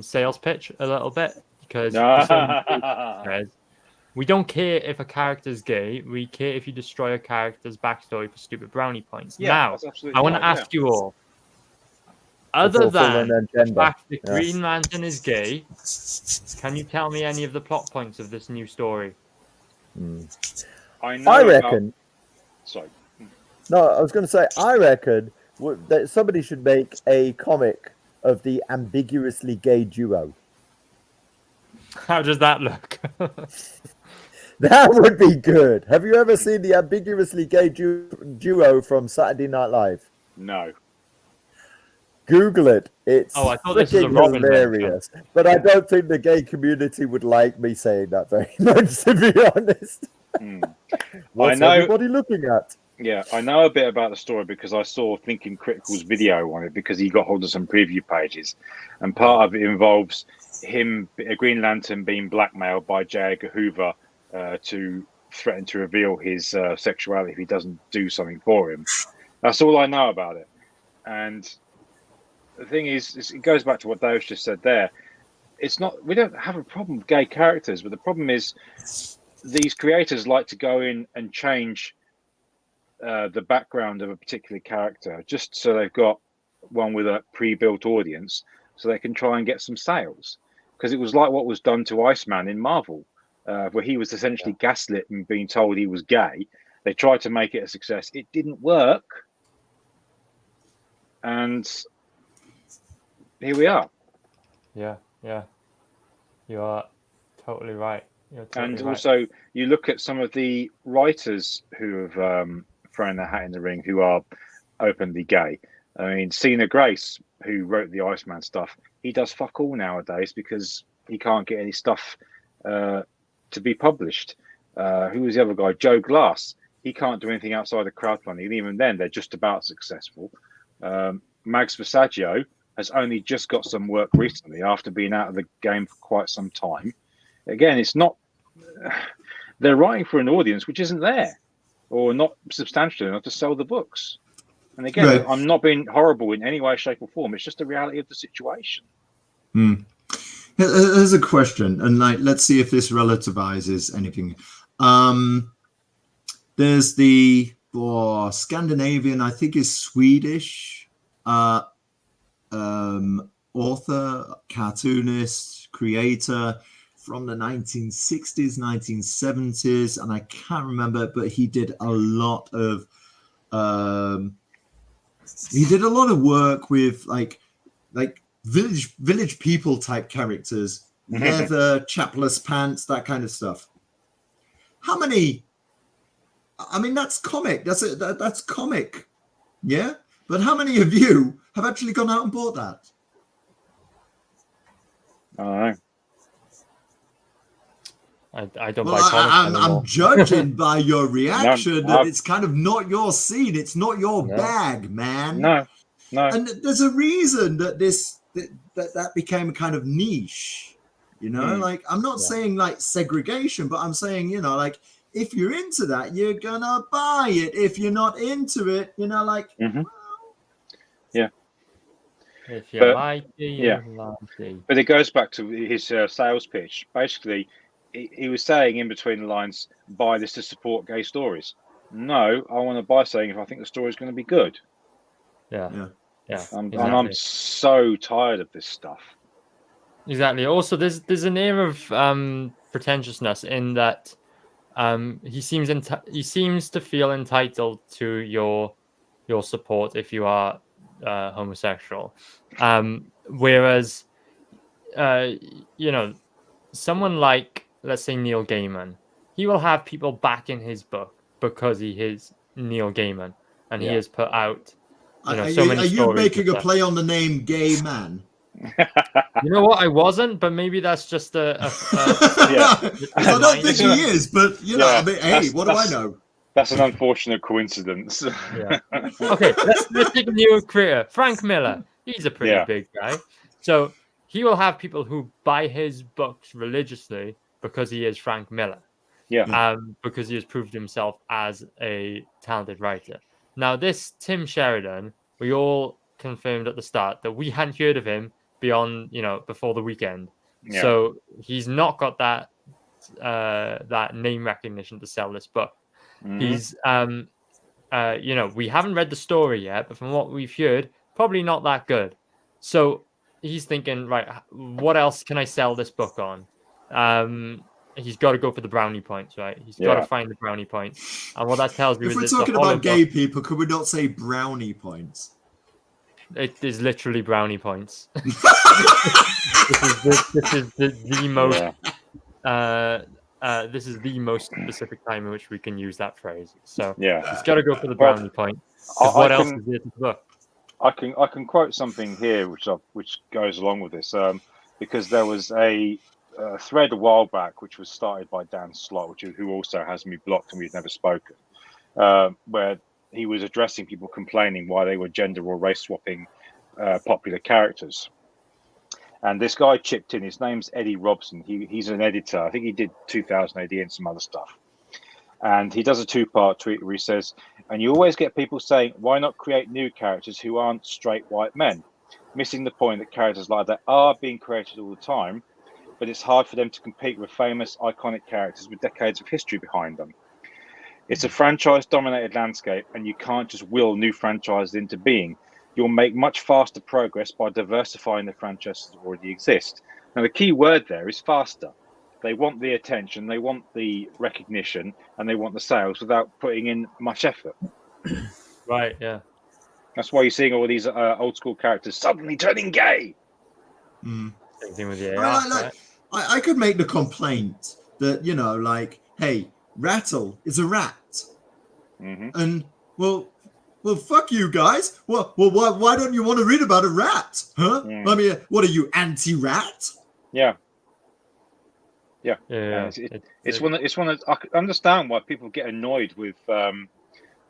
sales pitch a little bit because we don't care if a character's gay. We care if you destroy a character's backstory for stupid brownie points. Now, I want to ask you all, other than the fact that Green Lantern is gay, can you tell me any of the plot points of this new story? I reckon. Sorry. No, I was going to say, I reckon that somebody should make a comic of the ambiguously gay duo. How does that look? That would be good. Have you ever seen the ambiguously gay duo from Saturday Night Live? No. Google it. It's I thought this was a Robin hilarious. But I don't think the gay community would like me saying that very much, to be honest. What's everybody looking at? Yeah, I know a bit about the story because I saw Thinking Critical's video on it because he got hold of some preview pages, and part of it involves him, a Green Lantern, being blackmailed by J. Edgar Hoover to threaten to reveal his sexuality if he doesn't do something for him. That's all I know about it. And the thing is it goes back to what Dave just said there. It's not, we don't have a problem with gay characters, but the problem is these creators like to go in and change the background of a particular character just so they've got one with a pre-built audience so they can try and get some sales. Because it was like what was done to Iceman in Marvel, where he was essentially gaslit and being told he was gay. They tried to make it a success. It didn't work. And here we are. Yeah. You are totally right. And also, you look at some of the writers who have thrown their hat in the ring, who are openly gay. I mean, Cena Grace, who wrote the Iceman stuff, he does fuck all nowadays because he can't get any stuff to be published. Who was the other guy? Joe Glass. He can't do anything outside of crowdfunding. And even then, they're just about successful. Mags Versaggio has only just got some work recently after being out of the game for quite some time. Again, it's not, they're writing for an audience which isn't there or not substantial enough to sell the books. And again, Right. I'm not being horrible in any way, shape, or form. It's just the reality of the situation. Here's a question, and let's see if this relativizes anything. There's the Scandinavian, I think is Swedish, author, cartoonist, creator from the 1960s, 1970s, and I can't remember, but he did a lot of work with like village people type characters, leather, chapless pants, that kind of stuff. How many? I mean, that's comic. That's comic, yeah. But how many of you have actually gone out and bought that? I don't know. I don't buy Well, comics anymore. I'm judging by your reaction that I've- it's kind of not your scene. It's not your bag, man. No. And there's a reason that that became a kind of niche. You know, like I'm not saying like segregation, but I'm saying, you know, like if you're into that, you're gonna buy it. If you're not into it, you know, like If you But- like it, yeah. you like it. But it goes back to his sales pitch. Basically, he was saying in between the lines, buy this to support gay stories. No, I want to buy something if I think the story is going to be good. Yeah. And Exactly. I'm so tired of this stuff. Exactly. Also, there's an air of pretentiousness in that he seems to feel entitled to your support if you are homosexual, whereas you know, someone like, let's say, Neil Gaiman, he will have people back in his book because he is Neil Gaiman and he has put out so many are you stories making and a stuff. play on the name gay man? You know what? I wasn't, but maybe that's just a Yeah. I don't think he is, but you know, Yeah, I mean, hey, that's- what do I that's- know? That's an unfortunate coincidence. Yeah. Okay, let's take a new creator, Frank Miller. He's a pretty Yeah. big guy, so he will have people who buy his books religiously because he is Frank Miller. Yeah. Because he has proved himself as a talented writer. Now, this Tim Sheridan, we all confirmed at the start that we hadn't heard of him beyond, before the weekend. Yeah. So he's not got that name recognition to sell this book. Mhm. He's, we haven't read the story yet, but from what we've heard, probably not that good. So he's thinking, right, what else can I sell this book on? He's got to go for the brownie points, right? He's got to find the brownie points. And what that tells me If is we're it's a talking hollow about gay book. people, could we not say brownie points? It is literally brownie points. This is the most. This is the most specific time in which we can use that phrase. So Yeah. he's got to go for the brownie point. 'Cause I what else can- is there to the book? I can quote something here which goes along with this, because there was a thread a while back which was started by Dan Slott, who also has me blocked and we've never spoken, where he was addressing people complaining why they were gender or race swapping popular characters. And this guy chipped in. His name's Eddie Robson. He's an editor. I think he did 2000 AD and some other stuff. And he does a 2-part tweet where he says, and you always get people saying, why not create new characters who aren't straight white men? Missing the point that characters like that are being created all the time, but it's hard for them to compete with famous, iconic characters with decades of history behind them. It's a franchise-dominated landscape, and you can't just will new franchises into being. You'll make much faster progress by diversifying the franchises that already exist. Now, the key word there is faster. They want the attention, they want the recognition, and they want the sales without putting in much effort. Right, yeah. That's why you're seeing all these old school characters suddenly turning gay. Same thing with the I, AI, like, right? I could make the complaint that, you know, like, hey, Rattle is a rat. And, well, fuck you guys. Well, why don't you want to read about a rat? Huh? I mean, what are you, anti-rat? Yeah. Yeah. It's one of I can understand why people get annoyed with the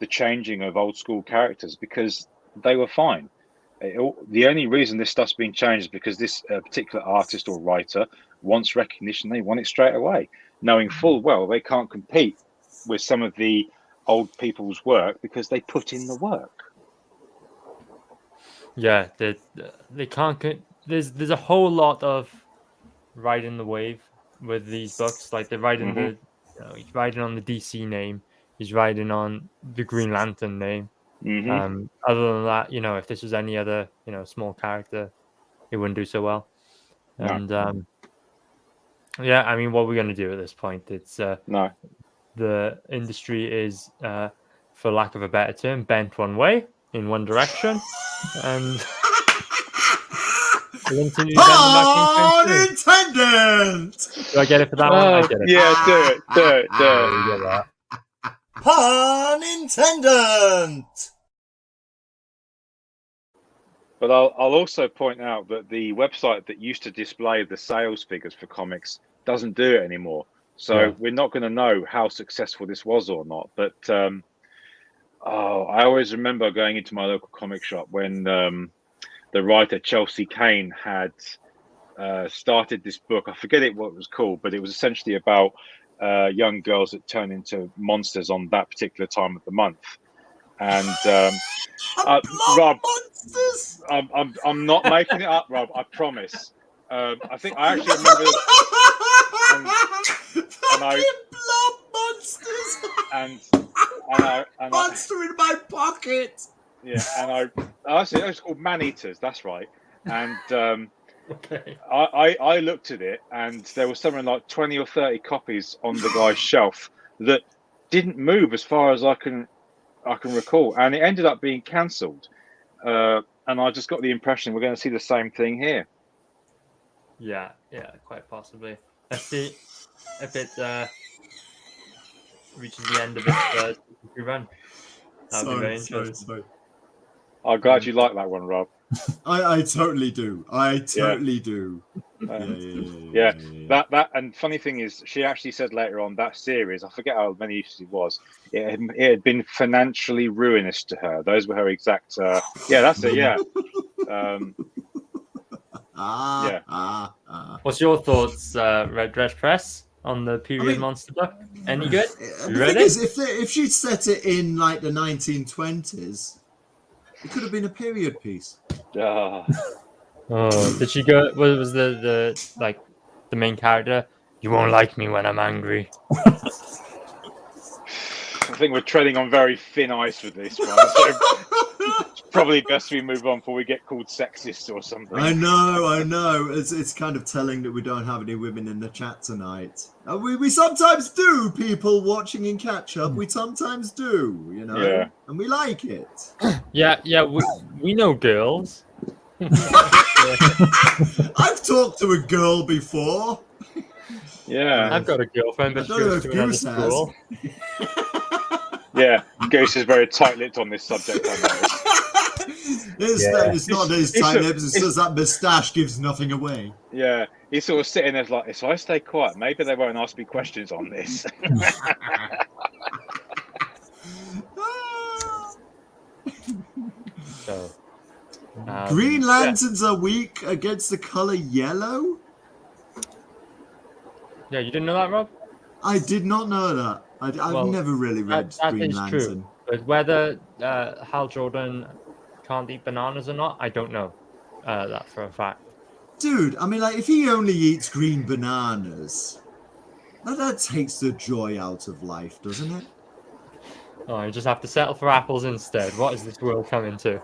changing of old school characters, because they were fine. The only reason this stuff's been changed is because this particular artist or writer wants recognition. They want it straight away, knowing full well they can't compete with some of the old people's work because they put in the work. Yeah, they can't. There's a whole lot of riding the wave with these books. Like they're riding he's riding on the DC name. He's riding on the Green Lantern name. Other than that, you know, if this was any other, you know, small character, it wouldn't do so well. And yeah, I mean, what we're going to do at this point? It's the industry is, for lack of a better term, bent one way in one direction, and Pun intended. Do I get it for that one? I get it. Yeah, do it. We get that. Pun intended. But I'll also point out that the website that used to display the sales figures for comics doesn't do it anymore. So we're not going to know how successful this was or not. But I always remember going into my local comic shop when the writer Chelsea Kane had started this book. I forget what it was called, but it was essentially about young girls that turn into monsters on that particular time of the month. And Rob, I'm not making it up, Rob. I promise. I think I actually remember. Blob monsters. And monster in my pocket. Yeah, and actually, it's called Man Eaters. That's right. And Okay. I looked at it, and there was something like 20 or 30 copies on the guy's shelf that didn't move as far as I can recall, and it ended up being cancelled. And I just got the impression we're going to see the same thing here. Yeah, quite possibly. Let's see if it reaches the end of its run. That'd be very interesting. Sorry. I'm glad you like that one, Rob. I totally do. I totally do. Yeah. That and funny thing is, she actually said later on that series, I forget how many issues it was, it had been financially ruinous to her. Those were her exact. That's it. Yeah. What's your thoughts, Red Dress Press, on the period monster book? Any good? You ready? If she'd set it in like the 1920s, it could have been a period piece. Oh, did she go? Was the like the main character? You won't like me when I'm angry. I think we're treading on very thin ice with this one. So it's probably best we move on before we get called sexist or something. I know. It's kind of telling that we don't have any women in the chat tonight. We sometimes do, people watching in catch up. We sometimes do, you know. Yeah. And we like it. Yeah. We know girls. I've talked to a girl before. Yeah. I've got a girlfriend, but I don't know if she goes Goose to another school. Yeah, Goose is very tight-lipped on this subject. I It's not his tight lips, it's just that moustache gives nothing away. Yeah, he's sort of sitting there like, if I stay quiet, maybe they won't ask me questions on this. Green Lanterns are weak against the color yellow? Yeah, you didn't know that, Rob? I did not know that. I've Well, never really read that Green is Lantern. true. But whether Hal Jordan can't eat bananas or not, I don't know that for a fact. Dude, I mean, like, if he only eats green bananas, that takes the joy out of life, doesn't it? Oh, you just have to settle for apples instead. What is this world coming to?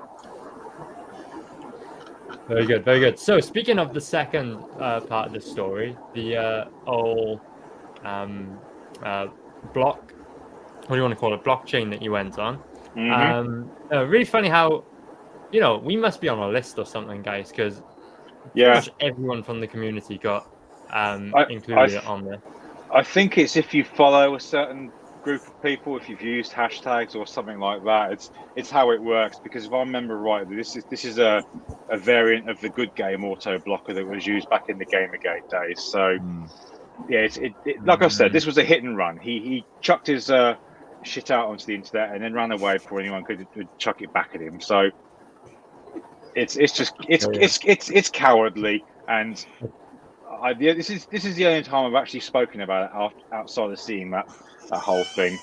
Very good, very good. So, speaking of the second part of the story, the whole block, what do you want to call it, blockchain that you went on. Really funny how, we must be on a list or something, guys, because pretty much everyone from the community got included on there. I think it's if you follow a certain group of people, if you've used hashtags or something like that, it's how it works. Because if I remember rightly, this is a variant of the Good Game auto blocker that was used back in the Gamergate days. So yeah, like I said, this was a hit and run. He chucked his shit out onto the internet and then ran away before anyone could chuck it back at him. So it's cowardly, and this is the only time I've actually spoken about it outside of seeing that whole thing.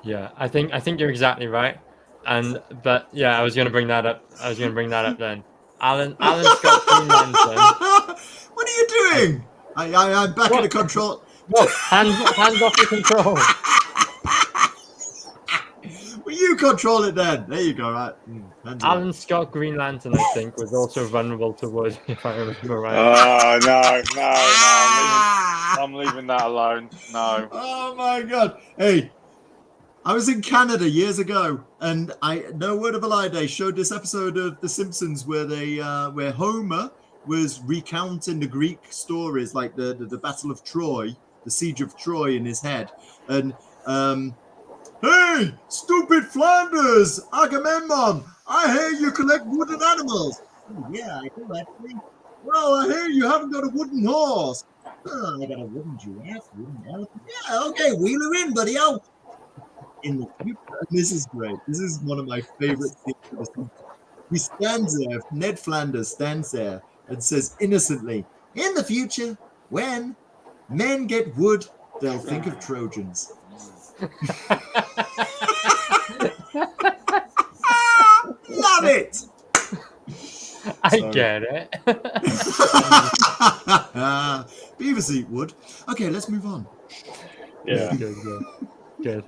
Yeah, I think you're exactly right. But yeah, I was going to bring that up. Then. Alan Scott Green Lantern. What are you doing? I'm back in the control. No, hands off the control. Well, you control it then. There you go, right? Alan Scott Green Lantern, I think, was also vulnerable to wood, if I remember right. Oh, no, I'm leaving that alone. No. Oh, my God. Hey, I was in Canada years ago, and no word of a lie, they showed this episode of The Simpsons where Homer was recounting the Greek stories, like the Battle of Troy, the Siege of Troy in his head. And, hey, stupid Flanders, Agamemnon, I hear you collect wooden animals. Oh, yeah, I do, actually. Well, I hear you haven't got a wooden horse. Oh, I got a wooden giraffe, wooden elephant. Yeah, okay, wheel her in, buddy. Out. In the future, this is great. This is one of my favorite things. He stands there, Ned Flanders stands there and says innocently, in the future, when men get wood, they'll think of Trojans. Love it. I get it. Beavers eat wood. Okay, let's move on. Yeah. Good.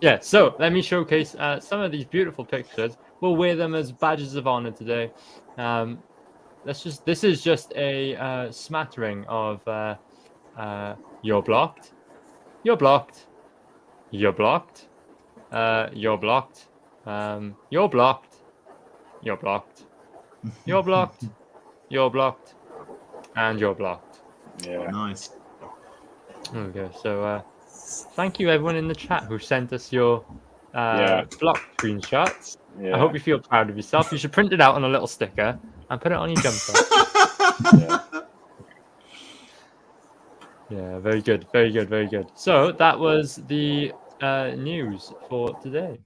Yeah, so let me showcase some of these beautiful pictures. We'll wear them as badges of honor today. This is just a smattering of you're blocked, you're blocked, you're blocked, you're blocked, you're blocked, you're blocked, you're blocked, you're blocked, and you're blocked. Yeah. Nice. Okay, so thank you everyone in the chat who sent us your block screenshots. Yeah. I hope you feel proud of yourself. You should print it out on a little sticker and put it on your jumper. Yeah, very good. So that was the news for today.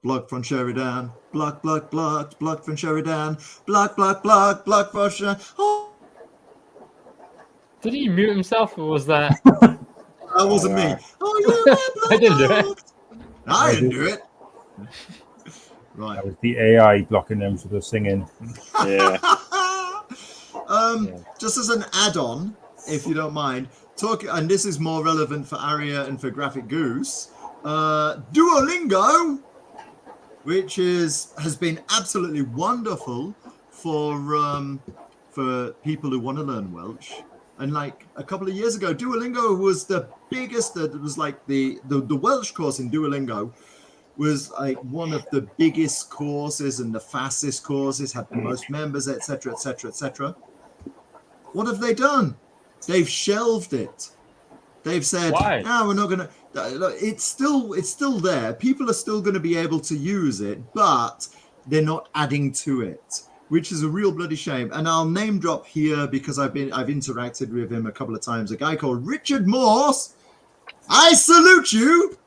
Block from Sheridan. Block from Sheridan. Block from Sheridan. Oh. Did he mute himself, or was that? That wasn't me. Oh, yeah, I didn't do it. I didn't do it. Right. That was the AI blocking them for the singing. Yeah. Just as an add-on, if you don't mind, and this is more relevant for Aria and for Graphic Goose, Duolingo, which has been absolutely wonderful for people who want to learn Welsh. And like a couple of years ago, Duolingo was the biggest. It was like the Welsh course in Duolingo was like one of the biggest courses and the fastest courses, had the most members, etc., etc., etc. What have they done? They've shelved it. They've said, "Why? No, we're not going to." It's still there. People are still going to be able to use it, but they're not adding to it, which is a real bloody shame. And I'll name drop here because I've interacted with him a couple of times. A guy called Richard Morse. I salute you.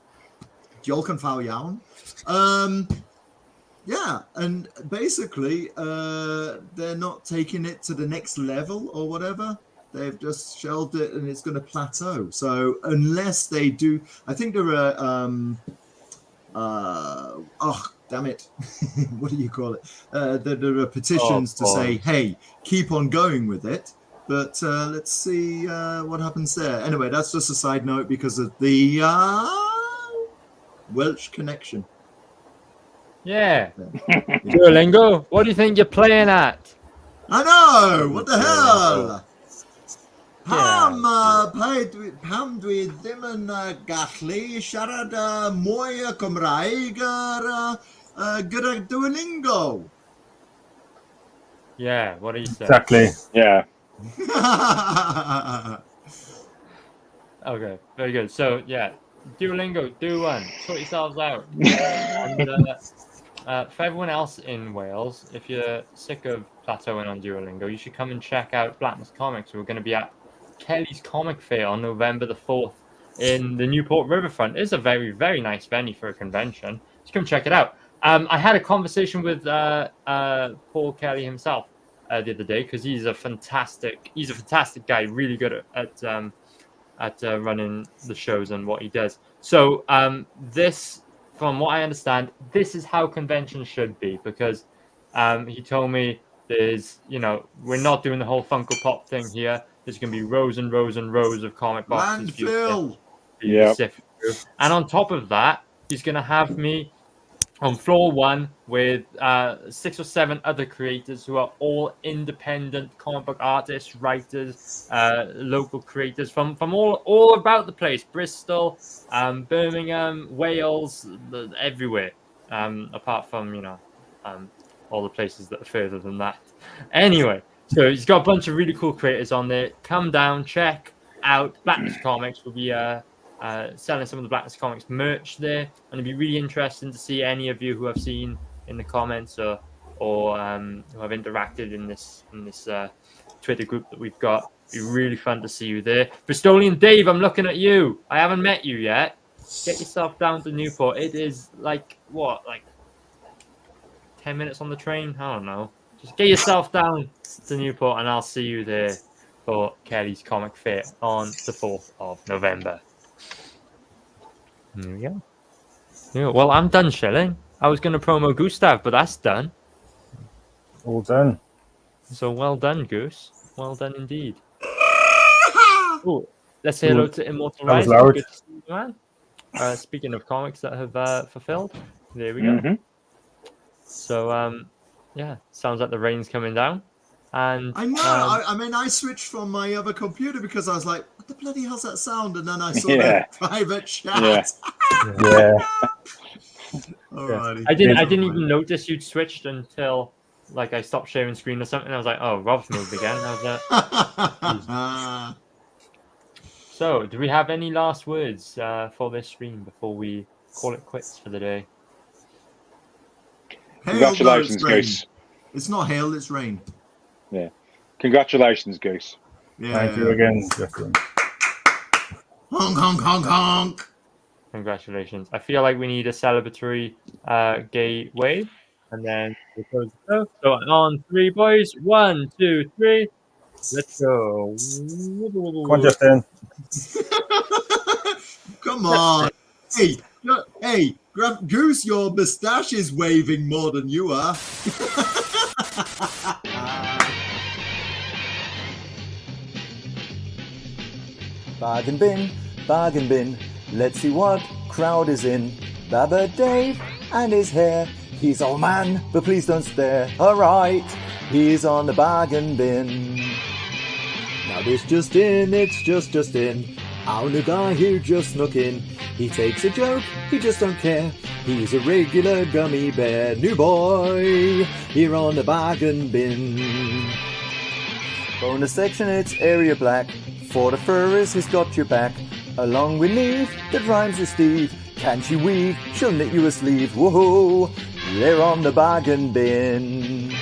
Jolken Fao Yawn. Yeah, and basically, they're not taking it to the next level or whatever. They've just shelved it, and it's going to plateau. So unless they do, I think there are. Oh, damn it! What do you call it? There are petitions to say, "Hey, keep on going with it." But let's see what happens there. Anyway, that's just a side note because of the Welsh connection. Yeah. Duolingo, what do you think you're playing at? I know. What the hell? Pam dwi ddim yn gallu siarad mwy o Cymraeg gyda Duolingo. Yeah, what do you say? Exactly. Yeah. Okay, very good. So, yeah, Duolingo, do one. Sort yourselves out. And, for everyone else in Wales, if you're sick of plateauing on Duolingo, you should come and check out Blackness Comics. We're going to be at Kelly's Comic Fair on November the 4th in the Newport Riverfront. It's a very, very nice venue for a convention. Just come check it out. I had a conversation with Paul Kelly himself the other day because he's a fantastic guy, really good at running the shows and what he does. So this, from what I understand, this is how conventions should be because he told me there's, we're not doing the whole Funko Pop thing here. There's going to be rows and rows and rows of comic boxes. Landfill. Yeah. And on top of that, he's going to have me on floor 1 with 6 or 7 other creators who are all independent comic book artists, writers, local creators from all about the place. Bristol, Birmingham, Wales, everywhere. Apart from, all the places that are further than that. Anyway. So he's got a bunch of really cool creators on there. Come down, check out Blackness Comics. We'll be selling some of the Blackness Comics merch there, and it'd be really interesting to see any of you who have seen in the comments or who have interacted in this Twitter group that we've got. It'd be really fun to see you there. Bristolian Dave, I'm looking at you. I haven't met you yet. Get yourself down to Newport. It is like 10 minutes on the train? I don't know. Just get yourself down to Newport and I'll see you there for Kelly's Comic Fair on the 4th of November. There we go. Yeah, well, I'm done shilling. I was going to promo Gustav, but that's done. All done. So well done, Goose. Well done indeed. Ooh, let's say hello to Immortal That was Rise. loud. Good to see you, man. Speaking of comics that have fulfilled, there we go. Mm-hmm. So, yeah, sounds like the rain's coming down. And I know. I switched from my other computer because I was like, "What the bloody hell's that sound?" And then I saw that private chat. Yeah. Alrighty. I didn't even notice you'd switched until I stopped sharing screen or something. I was like, "Oh, Rob's moved again." How's that? So, do we have any last words for this stream before we call it quits for the day? Congratulations, Goose. It's not hail, it's rain. Yeah. Congratulations, Goose. Yeah. Thank you again, Justin. Honk, honk, honk, honk. Congratulations. I feel like we need a celebratory gay wave. And then we'll close the show. So on 3, boys. 1, 2, 3. Let's go. Come on, Justin. Come on. Hey, Goose, your moustache is waving more than you are. Bargain bin, let's see what crowd is in. Baba Dave and his hair. He's old man, but please don't stare. Alright, he's on the bargain bin. Now this just in, it's just in. Our new guy who just snuck in. He takes a joke, he just don't care. He's a regular gummy bear. New boy, here on the bargain bin. Bonus section, it's Area Black. For the furries, he's got your back. Along with Neve, that rhymes with Steve. Can she weave? She'll knit you a sleeve. Whoa, they're on the bargain bin.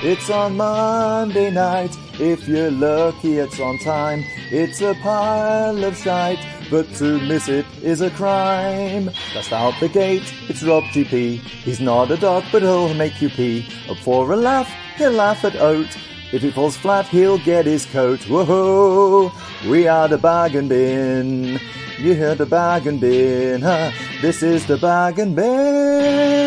It's on Monday night. If you're lucky, it's on time. It's a pile of shite. but to miss it is a crime. Just out the gate, it's Rob GP. He's not a dog, but he'll make you pee. Up for a laugh, he'll laugh at Oat. If it falls flat, he'll get his coat. Whoa, we are the Bargain Bin. You hear the Bargain Bin, huh? This is the Bargain Bin.